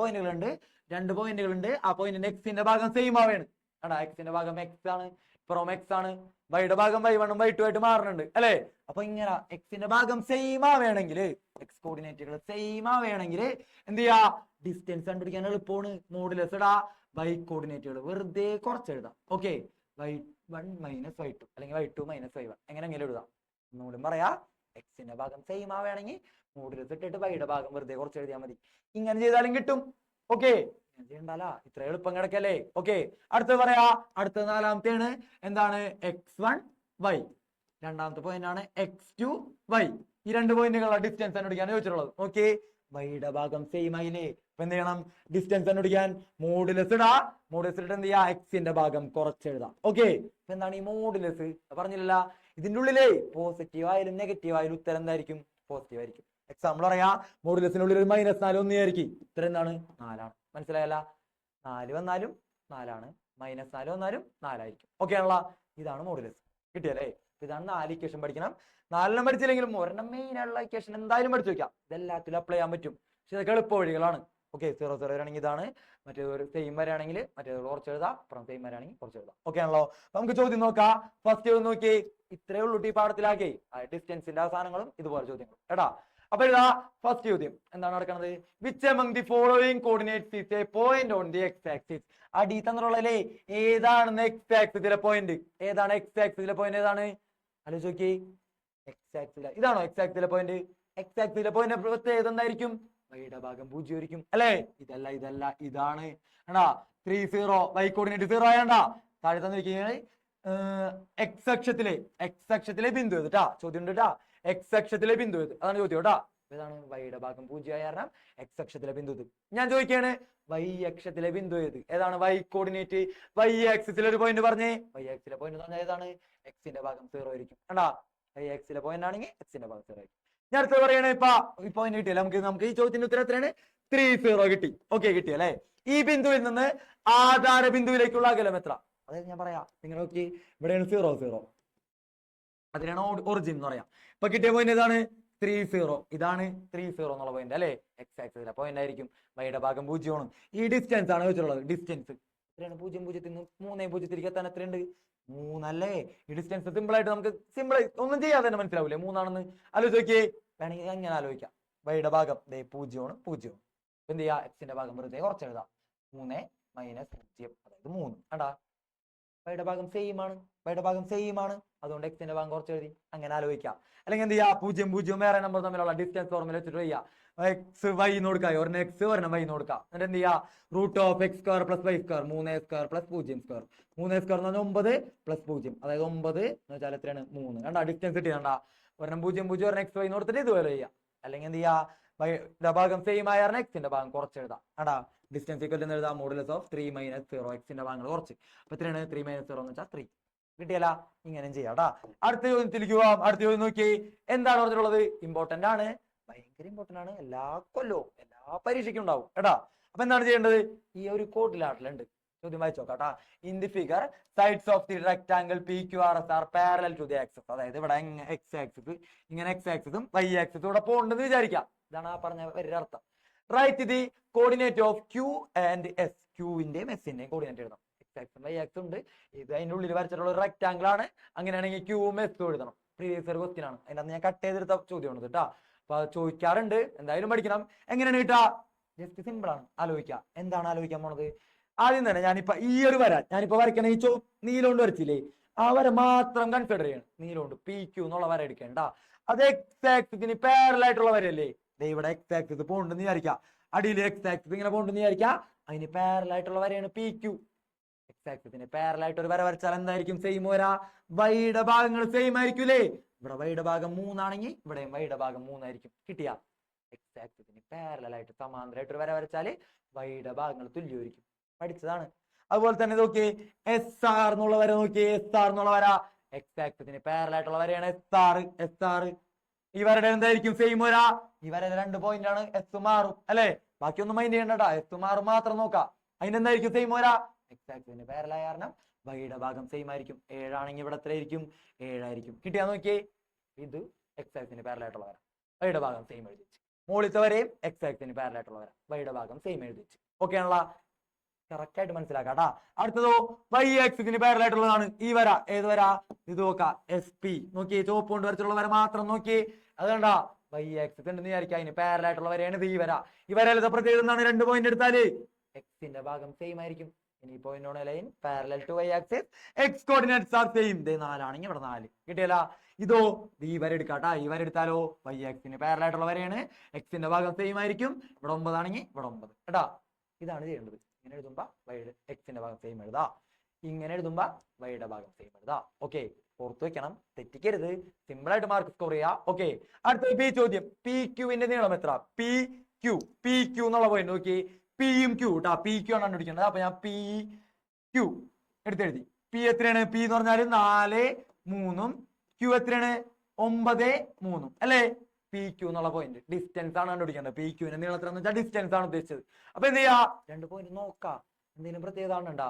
പോയിന്റുകളുണ്ട്. ആ പോയിന്റിന്റെ എക്സിന്റെ ഭാഗം സെയിം ആവുകയാണ്. ആടാ എക്സിന്റെ ഭാഗം എക്സ് ആണ്, ഫ്രോം എക്സ് ആണ്. വൈയുടെ ഭാഗം y1 y2 ആയിട്ട് മാറുന്നുണ്ട് അല്ലെ. അപ്പൊ ഇങ്ങനെ എക്സിന്റെ ഭാഗം സെയിം ആവുകയാണെങ്കിൽ, എക്സ് കോർഡിനേറ്റുകൾ സെയിം ആവുകയാണെങ്കിൽ എന്ത് ചെയ്യാ, ഡിസ്റ്റൻസ് കണ്ടുപിടിക്കാൻ എളുപ്പമാണ്. മോഡുലസ് ഇടാ, y കോർഡിനേറ്റുകൾ വെറുതെ കുറച്ചെഴുതാം. ഓക്കെ, y1 മൈനസ് y2 അല്ലെങ്കിൽ y2 മൈനസ് y1 എങ്ങനെ എഴുതാം. ഒന്നുകൂടി പറയാ, എക്സിന്റെ ഭാഗം സെയിം ആവുകയാണെങ്കിൽ മോഡുലസ് ഇട്ടിട്ട് വൈയുടെ ഭാഗം വെറുതെ കുറച്ച് എഴുതിയാൽ മതി. ഇങ്ങനെ ചെയ്താലും കിട്ടും. ഓക്കെ, ചെയ്യണ്ടല്ല, ഇത്ര എളുപ്പം കിടക്കല്ലേ. ഓക്കെ, അടുത്തത് പറയാ, അടുത്ത നാലാമത്തെയാണ് എന്താണ് x1 y. രണ്ടാമത്തെ പോയിന്റ് ആണ് x2 y. ഈ രണ്ട് പോയിന്റുകളുടെ ഡിസ്റ്റൻസ് കണ്ടുപിടിക്കാൻ ചോദിച്ചിട്ടുള്ളത്. ഓക്കെ, വൈയുടെ ഭാഗം സെയിം ആയില്ലേ. അപ്പൊ എന്ത് ചെയ്യണം, ഡിസ്റ്റൻസ് കണ്ടുപിടിക്കാൻ മോഡുലസ് ഇടാ. മോഡുലസ് ഇട്ടിട്ട് എന്ത് ചെയ്യാ, എക്സിന്റെ ഭാഗം കുറച്ചെഴുതാം. ഓക്കെ, ഇപ്പൊ എന്താണ് ഈ മോഡുലസ് പറഞ്ഞില്ല. ഇതിന്റെ ഉള്ളിലേ പോസിറ്റീവ് ആയാലും നെഗറ്റീവ് ആയാലും ഉത്തരം എന്തായിരിക്കും, പോസിറ്റീവ് ആയിരിക്കും. എക്സാമ്പിൾ പറയാ, മോഡുലസിനുള്ളിൽ ഒരു -4 ഒന്നായിരിക്കും. ഉത്തരം എന്താണ്, 4 ആണ്. മനസ്സിലായല്ല, 4 വന്നാലും 4 ആണ്, -4 വന്നാലും 4 ആയിരിക്കും. ഓക്കെ ആണല്ല, ഇതാണ് മോഡുലസ്. കിട്ടിയല്ലേ. ഇതാണ് 4 ഇക്വേഷൻ പഠിക്കണം. 4 പഠിച്ചില്ലെങ്കിലും ഒരെണ്ണം മെയിൻ ആയിട്ടുള്ള ഇക്വേഷൻ എന്തായാലും പഠിച്ചു വെക്കാം. ഇതെല്ലാത്തിലും അപ്ലൈ ചെയ്യാൻ പറ്റും. പക്ഷെ ഇതൊക്കെ എളുപ്പ വഴികളാണ്. ഓക്കെ, 0 0 വരാണെങ്കിൽ ഇതാണ്, മറ്റേത് ഒരു സെയിം വരാണെങ്കിൽ മറ്റേത് കുറച്ച് എഴുതാം, അപ്പുറം സെയിം വരാണെങ്കിൽ കുറച്ച് എഴുതാം. ഓക്കെ ആണല്ലോ. നമുക്ക് ചോദ്യം നോക്കാം. ഫസ്റ്റ് നോക്കി, ഇത്രയേ ഉള്ളൂ ഈ പാഠത്തിലാക്കി. ഡിസ്റ്റൻസിന്റെ അവസാനങ്ങളും ഇതുപോലെ ചോദ്യങ്ങൾ കേട്ടാ. അപ്പൊ ഇതാ ഫസ്റ്റ് ചോദ്യം എന്താണ് നടക്കുന്നത്, which among the following coordinates is A point on the X axis. അടി തന്നിട്ടുള്ളല്ലേ, ഏതാണ് എക്സ് ആക്സിസിലെ പോയിന്റ്, ഏതാണ് എക്സ് ആക്സിസിലെ പോയിന്റ്, ഏതാണ് ആലോചിച്ച് നോക്കി. എക്സ് ആക്സിസിലെ ഇതാണോ എക്സ് ആക്സിസിലെ പോയിന്റ്. എക്സ് ആക്സിസിലെ പോയിന്റ് ഏതെന്നായിരിക്കും, വൈയുടെ ഭാഗം 0 ആയിരിക്കും അല്ലെ. ഇതല്ല ഇതാണ്. ആണ്ടാ 3 0, വൈ കോർഡിനേറ്റ് 0 ആയണ്ടാ. താഴെ തന്നിരിക്കുന്നത് എക്സ് അക്ഷത്തിലെ ബിന്ദു ഏതാ ചോദ്യം ഉണ്ട് കേട്ടാ. എക്സ് അക്ഷത്തിലെ ബിന്ദു ഏത്, അതാണ് ചോദ്യം കേട്ടാ. ഏതാണ്, വൈയുടെ ഭാഗം 0 ആയ കാരണം എക്സ് അക്ഷത്തിലെ ബിന്ദു ഇത്. ഞാൻ ചോദിക്കാണ്, വൈ അക്ഷത്തിലെ ബിന്ദു ഏത്, ഏതാണ് വൈ കോർഡിനേറ്റ്. വൈ ആക്സിസിലെ ഒരു പോയിന്റ് പറഞ്ഞേ, വൈ ആക്സിലെ പോയിന്റ് എന്ന് പറഞ്ഞാൽ ഏതാണ്, എക്സിന്റെ ഭാഗം 0 ആയിരിക്കും. കണ്ടാ, വൈ ആക്സിലെ പോയിന്റ് ആണെങ്കിൽ എക്സിന്റെ ഭാഗം 0 ആയിരിക്കും. ഞാൻ അടുത്ത് പറയണേ, ഈ പോയിന്റ് കിട്ടിയല്ലേ നമുക്ക് ഈ ചോദ്യത്തിന്റെ ഉത്തരം എത്രയാണ്, 3 0 കിട്ടി. ഓക്കെ, കിട്ടിയല്ലേ. ഈ ബിന്ദുവിൽ നിന്ന് ആധാര ബിന്ദുവിലേക്കുള്ള അകലം എത്ര, അതായത് ഞാൻ പറയാം, നിങ്ങൾ നോക്കി ഇവിടെയാണ് 0 0, അതിനാണ് ഒറിജിൻ എന്ന് പറയാം. ഇപ്പൊ കിട്ടിയ പോയിന്റ് ഏതാണ്, 3 0. ഇതാണ് 3 0 എന്നുള്ള പോയിന്റ് അല്ലെ, എക്സ് ആക്സിസിലെ പോയിന്റ് ആയിരിക്കും. വൈയുടെ ഭാഗം 0 ആണ്. ഈ ഡിസ്റ്റൻസ് ആണ് വെച്ചിട്ടുള്ളത്. ഡിസ്റ്റൻസ് എത്രയാണ്, 0 0 നിന്ന് 3 0 എത്താൻ എത്രയുണ്ട്, 3 അല്ലേ. ഈ ഡിസ്റ്റൻസ് സിമ്പിൾ ആയിട്ട് നമുക്ക് ഒന്നും ചെയ്യാതെ തന്നെ മനസ്സിലാവൂലേ 3 ആണെന്ന്. ആലോചിച്ച് നോക്കിയേ, വേണമെങ്കിൽ അങ്ങനെ ആലോചിക്കാം. വൈയുടെ ഭാഗം 0 ആണ്, 0. എന്ത് ചെയ്യാ, എക്സിന്റെ ഭാഗം വെറുതെ കുറച്ച് എഴുതാം. 3 മൈനസ് 0 അതായത് 3. കണ്ടാ, വൈയുടെ ഭാഗം സെയിം ആണ്, അതുകൊണ്ട് എക്സിന്റെ ഭാഗം കുറച്ച് എഴുതി. അങ്ങനെ ആലോചിക്കാം. അല്ലെങ്കിൽ എന്ത് ചെയ്യാ, 0 0 വേറെ നമ്പർ തമ്മിലുള്ള ഡിസ്റ്റൻസ് ഫോർമുല വെച്ചിട്ട് ചെയ്യാം. എക്സ് വൈ കൊടുക്കാം, ഒരെണ്ണം എക്സ് ഒരെണ്ണം വൈ കൊടുക്കാം. എന്നിട്ട് എന്ത് ചെയ്യാ, √(x² + y²) 3a² + 0². 3a² എന്ന് പറഞ്ഞാൽ 9 + 0, അതായത് 9 എന്ന് വെച്ചാൽ എത്രയാണ്, 3. കണ്ടാ, ഡിസ്റ്റൻസ് കിട്ടി. കണ്ടാ, ഒരെണ്ണം 0 0 ഒരെണ്ണം എക്സ് വൈ കൊടുത്തിട്ട് ഇതുപോലെ ചെയ്യാം. അല്ലെങ്കിൽ എന്ത് ചെയ്യാ, വൈയുടെ ഭാഗം സെയിം ആയ എക്സിന്റെ ഭാഗം കുറച്ച് എഴുതാം. കണ്ടാ, ഡിസ്റ്റൻസ് ഈക്വൽ എന്ന് എഴുതാം, മോഡുലസ് ഓഫ് 3 - 0, എക്സിന്റെ ഭാഗങ്ങൾ കുറച്ച്. അപ്പൊ എത്രയാണ്, 3 - 0 എന്ന് വെച്ചാൽ 3. കിട്ടിയല്ല, ഇങ്ങനെ ചെയ്യാം കേട്ടാ. അടുത്ത ചോദ്യത്തിലേക്ക് പോവാം. അടുത്ത ചോദ്യം നോക്കി, എന്താണ് പറഞ്ഞിട്ടുള്ളത്, ഇമ്പോർട്ടന്റ് ആണ്, ഭയങ്കര ഇമ്പോർട്ടന്റ് ആണ്, എല്ലാ കൊല്ലവും എല്ലാ പരീക്ഷയ്ക്കും ഉണ്ടാവും കേട്ടാ. അപ്പൊ എന്താണ് ചെയ്യേണ്ടത്, ഈ ഒരു കോഡിലാട്ടിലുണ്ട്, ചോദ്യം വായിച്ചോ കേട്ടാ. In the figure sides of the rectangle PQRS are parallel to the axis. അതായത് ഇവിടെ എക്സ് ആക്സിസ്, ഇങ്ങനെ എക്സ് ആക്സിസും വൈ ആക്സിസും ഇവിടെ പോകണ്ടെന്ന് വിചാരിക്കാം. ഇതാണ് ആ പറഞ്ഞ ഒരു അർത്ഥം. Write the coordinate of Q and S. ക്യൂവിന്റെയും എസിന്റെയും കോർഡിനേറ്റ് എഴുതണം. എക്സ് ആക്സും വൈ ആക്സും ഉണ്ട്. ഇത് അതിന്റെ ഉള്ളിൽ വരച്ചിട്ടുള്ള ഒരു റെക്ടാംഗിൾ ആണ്. അങ്ങനെയാണെങ്കിൽ ക്യൂവും എസും എഴുതണം. പ്രീവിയസ് ഇയർ ക്വസ്റ്റ്യൻ ആണ്, അതിന്റെ അന്ന് ഞാൻ കട്ട് ചെയ്തെടുത്ത ചോദ്യമാണ് കേട്ടാ. അപ്പൊ ചോദിക്കാറുണ്ട്, എന്തായാലും പഠിക്കണം. എങ്ങനെയാണ് കിട്ടാ, ജസ്റ്റ് സിമ്പിൾ ആണ്. ആലോചിക്കുക, എന്താണ് ആലോചിക്കാൻ പോണത്. ആദ്യം തന്നെ ഞാനിപ്പോ ഈ ഒരു ഞാനിപ്പോ വരയ്ക്കണ ഈ നീലോണ്ട് വരച്ചില്ലേ, ആ വര മാത്രം കൺസിഡർ ചെയ്യണം. നീലോണ്ട് PQ എന്നുള്ള വര എടുക്കേണ്ട. അത് എക്സ് ആക്സിന് പാരലൽ ആയിട്ടുള്ള വരല്ലേ. ഇവിടെ എക്സ് ആക്സിസ് പോണ്ടെന്ന് വിചാരിക്കാം, അടിയിൽ എക്സ് ആക്സിസ് ഇങ്ങനെ പോണ്ടെന്ന് വിചാരിക്കാം. അതിന് പാരലൽ ആയിട്ടുള്ള വരയാണ് PQ. എക്സ് ആക്സിന് പാരലൽ ആയിട്ട് ഒരു വര വരച്ചാൽ എന്തായിരിക്കും സെയിം വരാ, വൈയുടെ ഭാഗങ്ങൾ സെയിം ആയിരിക്കൂലേ. ഇവിടെ വൈയുടെ ഭാഗം 3 ആണെങ്കിൽ ഇവിടെയും വൈയുടെ ഭാഗം 3 ആയിരിക്കും. കിട്ടിയാ, എക്സ് ആക്സിന് പാരലൽ ആയിട്ട് സമാന്തരമായിട്ട് ഒരു വര വരച്ചാല് വൈയുടെ ഭാഗങ്ങൾ തുല്യമായിരിക്കും. പഠിച്ചതാണ്. അതുപോലെ തന്നെ നോക്കി SR എന്നുള്ള വര നോക്കി, SR എന്നുള്ള വര എക്സ് ആക്സിന് പാരലൽ ആയിട്ടുള്ള വരയാണ് SR. ഈ വരയുടെ എന്തായിരിക്കും സെയിം വരാ? ഈ വരയുടെ 2 പോയിന്റ് ആണ്, എസ് മാറും അല്ലെ? ബാക്കിയൊന്നും മൈൻഡ് ചെയ്യണ്ട, എസ് മാറും മാത്രം നോക്കാം. അതിനെന്തായിരിക്കും സെയിം വരാ? എക്സ് ആക്സിസിന് പാരലൽ കാരണം വൈയുടെ ഭാഗം സെയിം ആയിരിക്കും. 7 ആണെങ്കിൽ ഇവിടെ എത്ര ആയിരിക്കും? 7 ആയിരിക്കും. കിട്ടിയാ നോക്കിയേ, ഇത് എക്സ് ആക്സിസിന് പാരലൽ ആയിട്ടുള്ള വര, വൈയുടെ ഭാഗം സെയിം എഴുതി വെച്ച്. മുകളിലത്തെ വരെയും എക്സ് ആക്സിസിന് പാരലൽ ആയിട്ടുള്ള വര, വൈയുടെ ഭാഗം സെയിം എഴുതി വെച്ച്. ഓക്കെ ആണല്ലോ? കറക്റ്റ് ആയിട്ട് മനസ്സിലാക്കാട്ടാ. അടുത്തതോ വൈ ആക്സിസിന് പാരലൽ ആയിട്ടുള്ളതാണ് ഈ വര. ഏത് വര? ഇത് നോക്കാം, എസ് പി. നോക്കിയേ, ചുവപ്പ് കൊണ്ട് വരച്ചുള്ള വര മാത്രം നോക്കി. അത് കണ്ടാ വൈ ആക്സിസ് ഉണ്ടെന്ന് വിചാരിക്കാം, അതിന് പാരലൽ ആയിട്ടുള്ള വരയാണ് ഈ വര. ഈ വരയിലത്തെ പ്രത്യേകത എന്താണ്? 2 പോയിന്റ് എടുത്താല് എക്സിന്റെ ഭാഗം സെയിം ആയിരിക്കും. ഇനി point on a line parallel to Y axis, X coordinates are same. 4 ആണെങ്കിൽ ഇവിടെ 4 കിട്ടിയല്ല. ഇതോ ഈ വര എടുക്കാട്ടാ. ഈ വര എടുത്താലോ വൈ ആക്സിന് പാരലൽ ആയിട്ടുള്ള വരയാണ്, എക്സിന്റെ ഭാഗം സെയിം ആയിരിക്കും. ഇവിടെ 9 ആണെങ്കിൽ ഇവിടെ 9 കേട്ടാ. ഇതാണ് ചെയ്യേണ്ടത്. ഇങ്ങനെ എഴുതുമ്പോ വൈയുടെ എക്സിന്റെ ഭാഗം സെയിം എഴുതാ, ഇങ്ങനെ എഴുതുമ്പോ വൈയുടെ ഭാഗം സെയിം എഴുതാ. ഓക്കെ, ഓർത്ത് വെക്കണം, തെറ്റിക്കരുത്. സിമ്പിൾ ആയിട്ട് മാർക്ക് സ്കോർ ചെയ്യാ. ഓക്കെ, അടുത്ത പി ചോദ്യം. പി ക്യൂവിന്റെ നീളം എത്ര? പി ക്യൂ എന്നുള്ള പോയിന്റ് നോക്കി. പിയും ക്യൂ കേട്ടാ, പി ക്യൂ ആണ് കണ്ടുപിടിക്കേണ്ടത്. അപ്പൊ ഞാൻ പി ക്യൂ എടുത്തെഴുതി. പി എത്രയാണ്? പി എന്ന് പറഞ്ഞാൽ 4 3 ക്യൂ എത്രയാണ്? 9 3 അല്ലേ? പി ക്യൂ എന്നുള്ള പോയിന്റ് ഡിസ്റ്റൻസ് ആണ് കണ്ടുപിടിക്കേണ്ടത്. പി ക്യൂവിന്റെ നീളത്തിലെന്ന് വെച്ചാൽ ഡിസ്റ്റൻസ് ആണ് ഉദ്ദേശിച്ചത്. അപ്പൊ എന്ത് ചെയ്യാ? 2 പോയിന്റ് നോക്കാം, എന്തെങ്കിലും പ്രത്യേകത ഉണ്ടാ?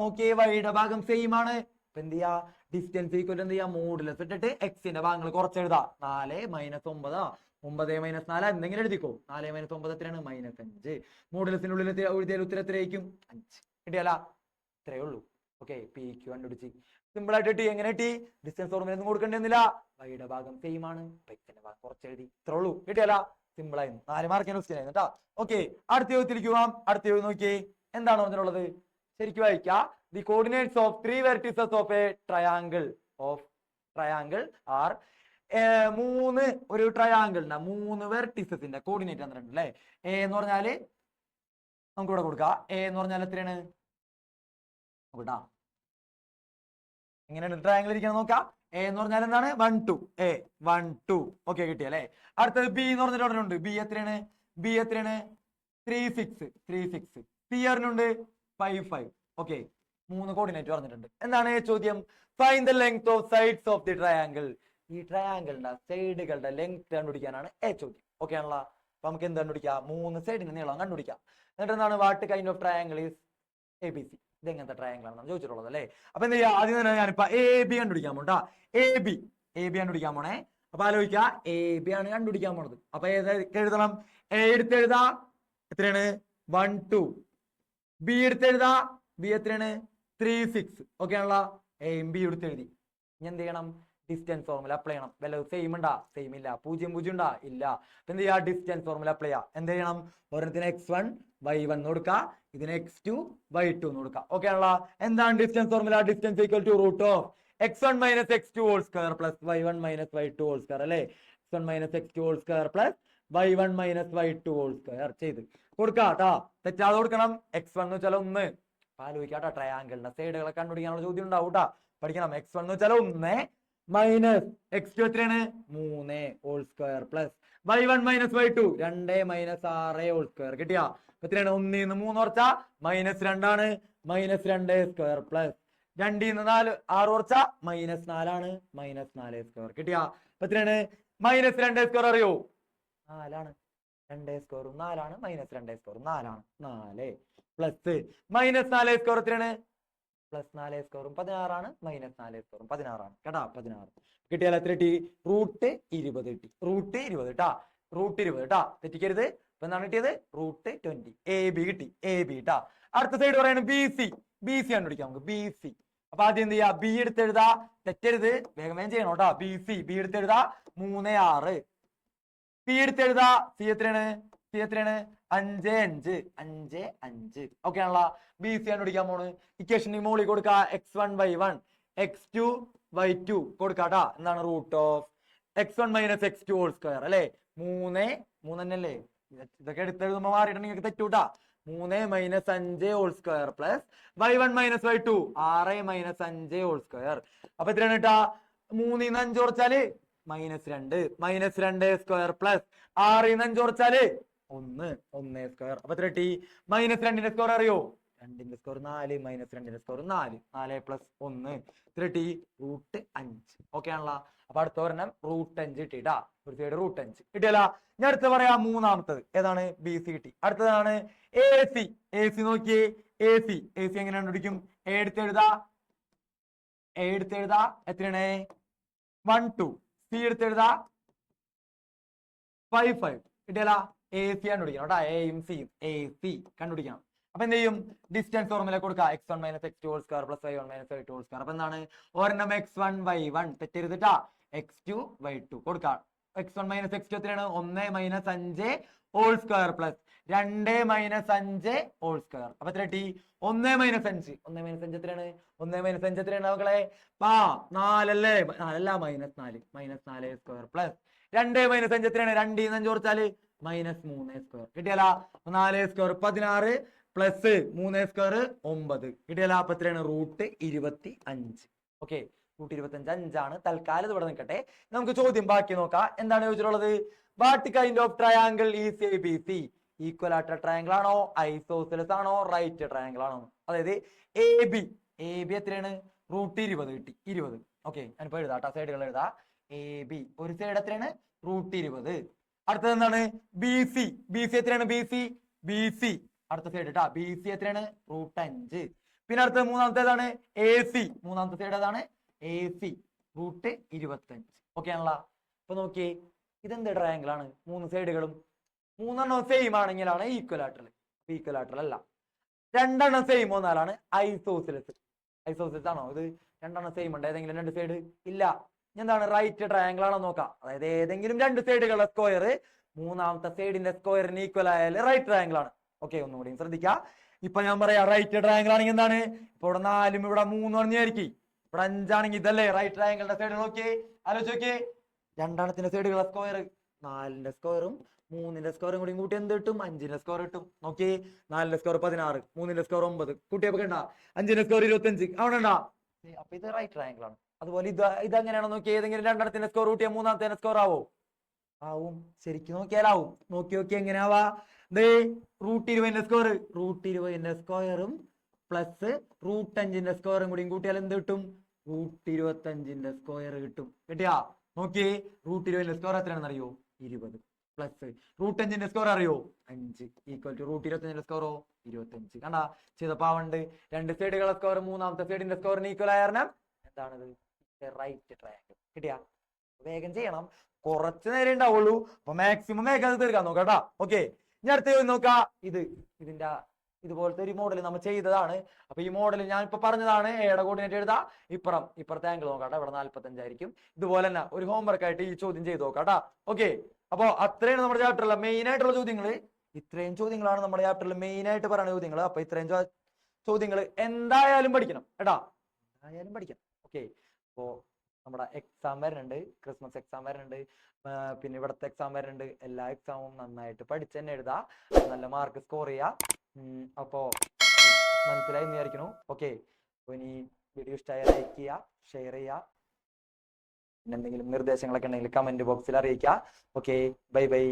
നോക്കിയേ, വൈയുടെ ഭാഗം സെയിം ആണ്. അപ്പൊ എന്ത് ചെയ്യാ? ഡിസ്റ്റൻസ് ഈക്വൽ എന്ത് ചെയ്യാ? മോഡുലസ് ഇട്ടിട്ട് എക്സിന്റെ ഭാഗങ്ങൾ കുറച്ചെഴുതാ. 4 - 9 9 - 4 എന്തെങ്കിലും എഴുതിക്കോ. 4 - 9 എത്രയാണ്? -5. മോഡുലസിനുള്ളിൽ എഴുതിയാൽ ഉത്തരം എത്രയായിരിക്കും? 5. കിട്ടിയാല? ഇത്രയേ ഉള്ളൂ. ഓക്കെ, പി ക്യൂ കണ്ടുപിടിച്ച് സിമ്പിൾ ആയിട്ട് കിട്ടി. എങ്ങനെ കിട്ടി? ഡിസ്റ്റൻസ് ഫോർമുലയൊന്നും കൊടുക്കേണ്ടിയിരുന്നില്ല, വൈയുടെ ഭാഗം സെയിം ആണ്, എക്സിന്റെ ഭാഗം കുറച്ചെഴുതി. ഇത്രേ ഉള്ളൂ. കിട്ടിയാല? സിമ്പിൾ ആയിരുന്നു. 4 മാർക്കിന് ക്വസ്റ്റ്യൻ ആയിരുന്നു കേട്ടോ. ഓക്കെ, അടുത്ത ചോദ്യത്തിലേക്ക് പോവാം. അടുത്ത ചോദ്യം നോക്കിയേ, എന്താണ് പറഞ്ഞിട്ടുള്ളത്? ശരിക്കും വായിക്കാം. The coordinates of 3 vertices of a triangle are 3 ഒരു ട്രയാങ്കിളിന്റെ 3 വെർട്ടിസസിന്റെ കോർഡിനേറ്റ് തന്നിട്ടുണ്ട് അല്ലെ. എ എന്ന് പറഞ്ഞാല് നമുക്ക് ഇവിടെ കൊടുക്കാം. എ എന്ന് പറഞ്ഞാൽ എത്രയാണ് നോക്കട്ടാ? എങ്ങനെയാണ് ട്രയാങ്കിൾ ഇരിക്കണം നോക്കാം. എ എന്ന് പറഞ്ഞാൽ എന്താണ്? 1 2. എ 1 2. ഓക്കെ, കിട്ടിയല്ലേ. അടുത്തത് ബി എന്ന് പറഞ്ഞിട്ട് പറഞ്ഞിട്ടുണ്ട്. ബി എത്രയാണ്? 3 6. സി അറിഞ്ഞുണ്ട് 5 5. ഓക്കെ, 3 കോർഡിനേറ്റ് പറഞ്ഞിട്ടുണ്ട്. എന്താണ് ചോദ്യം? Find the length of sides of the triangle. ഈ ട്രയാങ്കിളിന്റെ സൈഡുകളുടെ ലെങ്ത് കണ്ടുപിടിക്കാനാണ് ചോദ്യം. ഓക്കെ ആണല്ലോ? അപ്പൊ നമുക്ക് എന്ത് കണ്ടുപിടിക്കാം? 3 സൈഡിന് നീളം കണ്ടുപിടിക്കാം. എന്നിട്ട് എന്താണ്? What kind of triangle is A B C? ഇത് എങ്ങനത്തെ ട്രയാങ്കിൾ ആണെന്ന് ചോദിച്ചിട്ടുള്ളത് അല്ലേ. അപ്പൊ എന്ത് ചെയ്യാ? ആദ്യം തന്നെ ഞാനിപ്പോ എ ബി കണ്ടുപിടിക്കാൻ പോട്ടാ. എ ബി കണ്ടുപിടിക്കാൻ പോണേ. അപ്പൊ ആലോചിക്ക, എ ബി ആണ് കണ്ടുപിടിക്കാൻ പോണത്. അപ്പൊ ഏതൊക്കെ എഴുതണം? എ എടുത്തെഴുതാ, എത്രയാണ്? 1 2. ബി എടുത്തെഴുതാ, ബി എത്രയാണ്? 3 6. ഓക്കെ ആണല്ലോ? എയും ബി എടുത്തെഴുതി. ഇനി എന്ത് ചെയ്യണം? ഡിസ്റ്റൻസ് ഫോർമുല അപ്ലൈ ചെയ്യണം. വല്ല സെയിം ഉണ്ടാ? സെയിം ഇല്ല. 0 0 ഉണ്ടാ? ഇല്ല. എന്ത് ചെയ്യാ? ഡിസ്റ്റൻസ് ഫോർമുല അപ്ലൈ ചെയ്യാം. എന്ത് ചെയ്യണം? ഒരെണ്ണത്തിന് x1 y1 കൊടുക്കുക, ഇതിന് x2 y2 കൊടുക്കുക. ഓക്കെ ആണല്ലോ? എന്താണ് distance formula? Distance equal to root of x1 - x2 whole square plus y1 - y2 whole square അല്ലേ. x1 - x2 whole square plus y1 - y2 whole square ചെയ്ത് കൊടുക്കാട്ടാ. തെറ്റാതെ കൊടുക്കണം. x1 എന്ന് വെച്ചാൽ 1. ആലോചിക്കാട്ടാ, ട്രയാങ്കിളിന്റെ സൈഡുകളെ കണ്ടുപിടിക്കാനുള്ള ചോദ്യം ഉണ്ടാവും കേട്ടാ. പഠിക്കണം. x1 എന്ന് വെച്ചാൽ 1 മൈനസ് x2 എത്രയാണ്? 3 whole square plus y1 - y2 2 - 6 whole square. കിട്ടിയാ? എത്രയാണ്? 1 ന്ന് 3 കുറച്ചാ -2 ആണ്. -2 സ്ക്വയർ പ്ലസ് 2 ന്ന് 4 6 കുറച്ചാ -4 ആണ്. -4 സ്ക്വയർ. കിട്ടിയാ? എത്രയാണ്? -2 സ്ക്വയർ അറിയോ? 4 ആണ്. 2 സ്ക്വയറും 4 ആണ്. -2 സ്ക്വയറും 4 ആണ്. 4 പ്ലസ് -4 സ്ക്വയർ എത്രയാണ്? +4 സ്ക്വയറും 16 ആണ്. -4 സ്ക്വയറും 16 ആണ് കേട്ടാ. 16 കിട്ടിയാൽ എത്ര കിട്ടി? √20 കിട്ടി. √20 കേട്ടാ. √20 കേട്ടാ, തെറ്റിക്കരുത്. അപ്പൊ എന്താണ് കിട്ടിയത്? √20. എ ബി കിട്ടി. എ ബി ട്ടാ. അടുത്ത സൈഡ് പറയുന്നത് ബി സി. ബി സി കണ്ടുപിടിക്കാം നമുക്ക്. B C. അപ്പൊ ആദ്യം എന്ത് ചെയ്യാ? ബി എടുത്തെഴുതാ, തെറ്റരുത്, വേഗം വേഗം ചെയ്യണം കേട്ടോ. B C. ബി എടുത്തെഴുതാ 3 6. പി എടുത്തെഴുതാ, സി എത്രയാണ്? 5 5 5. ഓക്കെ ആണല്ലോ? ബി സി കണ്ടുപിടിക്കാൻ പോണ്. ഇക്വേഷൻ മോളിൽ കൊടുക്ക. x1 y1 x2 y2 കൊടുക്കാട്ടാ. എന്താണ്? Root of x1 - x2 whole square അല്ലെ. 3 തന്നെയല്ലേ? ഇതൊക്കെ എടുത്തെഴുതുമ്പോ മാറിയിട്ടുണ്ടെങ്കിൽ തെറ്റൂട്ടാ. 3 - 5 whole square plus y1 - y2 6 - 5 whole square. അപ്പൊ എത്രയാണ് കേട്ടാ? 3 ന്ന് 5 കുറച്ചാല് -2 -2 സ്ക്വയർ പ്ലസ് 6 ന്ന് 5 കുറച്ചാല് 1 1 സ്ക്വയർ. അപ്പൊ എത്ര കിട്ടി? -2 സ്ക്വയർ അറിയോ? 2ന്റെ സ്ക്വയർ 4 മൈനസ് 2ന്റെ സ്ക്വയർ 4 4 പ്ലസ് 1 √5 ഓക്കെ ആണല്ലോ. അപ്പൊ അടുത്ത ഒരെണ്ണം √5 കിട്ടിട്ടാ, ഒരു സൈഡ് √5 കിട്ടിയല്ല. ഞാൻ അടുത്ത് പറയാം മൂന്നാമത്തത് ഏതാണ്? ബി സി കിട്ടി. അടുത്തതാണ് എ സി. എ സി നോക്കിയേ, എ സി എങ്ങനെ കണ്ടുപിടിക്കും? എ എടുത്തെഴുതാ എത്രയാണ്? 1 2. സി എടുത്തെഴുതാ 5 5 കിട്ടിയല്ല. എ സി കണ്ടുപിടിക്കണം കേട്ടോ, എയും സിയും എ സി കണ്ടുപിടിക്കണം. അപ്പൊ എന്ത് ചെയ്യും? ഡിസ്റ്റൻസ് ഫോർമുല കൊടുക്കുക, x1 - x2 whole square plus y1 - y2 whole square. അപ്പൊ എന്താണ്? ഒരെണ്ണം x1 y1 തെറ്റരുതിട്ടാ, x2 y2 കൊടുക്കാം. x1 - x2 എത്രയാണ്? 1 - 5 whole square plus 2 - 5 whole square. അപ്പൊ എത്ര കിട്ടി? 1 - 5 എത്രയാണ്? 1 - 5 എത്രയാണ് മക്കളെ? 4 അല്ലേ? 4 -4 സ്ക്വയർ പ്ലസ് 2 - 5 എത്രയാണ്? 2 5 കുറച്ചാല് -3 സ്ക്വയർ കിട്ടിയല്ല. 4 square 16 plus 3 square 9 കിട്ടിയല്ല. അപ്പൊ എത്രയാണ്? √25. ഓക്കെ, √25 5ആണ്. തൽക്കാലം ഇവിടെ നിൽക്കട്ടെ, നമുക്ക് ചോദ്യം ബാക്കി നോക്കാം. എന്താണ് ചോദിച്ചിട്ടുള്ളത്? What kind of triangle is A B C? Equilateral triangle ആണോ, ഐസോസിലസ് ആണോ, റൈറ്റ് ട്രയാങ്കിൾ ആണോ? അതായത് എ ബി എത്രയാണ്? √20 കിട്ടി, 20. ഓക്കെ, ഞാനിപ്പോ എഴുതാം, സൈഡുകൾ എഴുതാം. എ ബി ഒരു സൈഡ് എത്രയാണ്? √20. അടുത്തത് എന്താണ്? ബി സി എത്രയാണ്? ബി സി അടുത്ത സൈഡ് കേട്ടാ, ബി സി എത്രയാണ്? √5. പിന്നെ അടുത്ത മൂന്നാമത്തെ ഏതാണ്? A C. മൂന്നാമത്തെ സൈഡ് ഏതാണ്? A C √25. ഓക്കെ ആണല്ലോ. അപ്പൊ നോക്കിയേ, ഇതെന്ത് ട്രയാങ്കിൾ ആണ്? 3 സൈഡുകളും 3 സെയിം ആണെങ്കിലാണ് ഈക്വലാറ്ററൽ. അല്ല. 2 സെയിം വന്നാലാണ് ഐസോസിലസ്. ആണോ ഇത്? 2 സെയിം ഉണ്ട്, ഏതെങ്കിലും 2 സൈഡ് ഇല്ല. എന്താണ്? റൈറ്റ് ട്രയാങ്കിൾ ആണോ നോക്കാം. അതായത് ഏതെങ്കിലും 2 സൈഡുകളുടെ സ്ക്വയർ മൂന്നാമത്തെ സൈഡിന്റെ സ്ക്വയറിന് ഈക്വൽ ആയാൽ റൈറ്റ് ട്രയാങ്കിൾ ആണ്. ഓക്കെ, ഒന്നുകൂടി ശ്രദ്ധിക്കുക. ഇപ്പൊ ഞാൻ പറയാം, റൈറ്റ് ട്രയാങ്കിൾ ആണെങ്കിൽ എന്താണ്? ഇപ്പൊ ഇവിടെ 4 ഇവിടെ 3 പറഞ്ഞായിരിക്കും, ഇവിടെ 5 ആണെങ്കിൽ ഇതല്ലേ റൈറ്റ് ട്രയാങ്കിളിന്റെ സൈഡ്. നോക്കിയേ, ആലോചിച്ച് നോക്കിയേ, 2 സൈഡുകളുടെ സ്ക്വയർ 4ന്റെ സ്ക്വയറും 3ന്റെ സ്ക്വയറും കൂടി കൂട്ടി എന്ത് കിട്ടും? 5ന്റെ സ്ക്വയർ കിട്ടും. നോക്കി, 4ന്റെ സ്ക്വയർ 16, 3ന്റെ സ്ക്വയർ 9, കൂട്ടിയപ്പോ കണ്ട 5ന്റെ സ്ക്വയർ 25 ആവണണ്ടാ. അപ്പൊ ഇത് റൈറ്റ് ട്രയാങ്കിൾ ആണ്. അതുപോലെ ഇതെങ്ങനെയാണോ നോക്കി, ഏതെങ്കിലും 2 സ്ക്വയർ കൂട്ടിയ മൂന്നാമത്തെ സ്ക്വയർ ആവും. ശരിക്കും നോക്കിയാലാവും. നോക്കി എങ്ങനെയാവാ? √20ന്റെ സ്ക്വയറും പ്ലസ് √5ന്റെ സ്ക്വയറും കൂടി കൂട്ടിയാൽ എന്ത് കിട്ടും? 125ന്റെ സ്ക്വയർ കിട്ടും. കിട്ടിയാ? നോക്കിയേ, √20ന്റെ സ്ക്വയർ എത്രയാണെന്ന് അറിയോ? 20 പ്ലസ് √5ന്റെ സ്ക്വയർ അറിയോ? 5 ഈക്വൽ ടു √25ന്റെ സ്ക്വയറോ? 25. കണ്ടാ ചെയ്തപ്പാവുണ്ട്. 2 സൈഡുകളുടെ സ്ക്വയർ മൂന്നാമത്തെ സൈഡിന്റെ സ്ക്വയറിന് ഈക്വൽ ആയ കാരണം എന്താണത്? Right triangle. കിട്ടിയാ? വേഗം ചെയ്യണം, കുറച്ച് നേരം ഉണ്ടാവുള്ളൂ. അപ്പൊ മാക്സിമം വേഗം അത് തീർക്കാൻ നോക്കാം. ഓക്കെ, ഇനി അടുത്ത നോക്കാം. ഇതിന്റെ ഇതുപോലത്തെ ഒരു മോഡൽ നമ്മൾ ചെയ്തതാണ്. അപ്പൊ ഈ മോഡൽ ഞാൻ ഇപ്പൊ പറഞ്ഞതാണ്. എയുടെ കോർഡിനേറ്റ് എഴുതാ, ഇപ്പുറത്തെ ആംഗിൾ നോക്കാട്ടെ, ഇവിടെ 45 ആയിരിക്കും. ഇതുപോലെ തന്നെ ഒരു ഹോംവർക്ക് ആയിട്ട് ഈ ചോദ്യം ചെയ്ത് നോക്കാട്ടാ. ഓക്കെ, അപ്പൊ അത്രയാണ് നമ്മുടെ ചാപ്റ്ററിലെ മെയിൻ ആയിട്ടുള്ള ചോദ്യങ്ങൾ. ഇത്രയും ചോദ്യങ്ങളാണ് നമ്മുടെ ചാപ്റ്ററിൽ മെയിൻ ആയിട്ട് പറയുന്ന ചോദ്യങ്ങൾ. അപ്പൊ ഇത്രയും ചോദ്യങ്ങൾ എന്തായാലും പഠിക്കണം കേട്ടാ, എന്തായാലും പഠിക്കണം. ഓക്കെ, അപ്പോ നമ്മുടെ എക്സാം വരുന്നുണ്ട്, ക്രിസ്മസ് എക്സാം വരുന്നുണ്ട്, പിന്നെ ഇവിടുത്തെ എക്സാം വരുന്നുണ്ട്. എല്ലാ എക്സാമും നന്നായിട്ട് പഠിച്ച് തന്നെ എഴുതാ, നല്ല മാർക്ക് സ്കോർ ചെയ്യാ. അപ്പോ മനസ്സിലായി വിചാരിക്കണു. ഓക്കെ, അപ്പൊ ഇനി വീഡിയോ ഇഷ്ടമായ ലൈക്ക് ചെയ്യുക, ഷെയർ ചെയ്യുക. പിന്നെ എന്തെങ്കിലും നിർദ്ദേശങ്ങളൊക്കെ ഉണ്ടെങ്കിൽ കമന്റ് ബോക്സിൽ അറിയിക്കുക. Okay, by.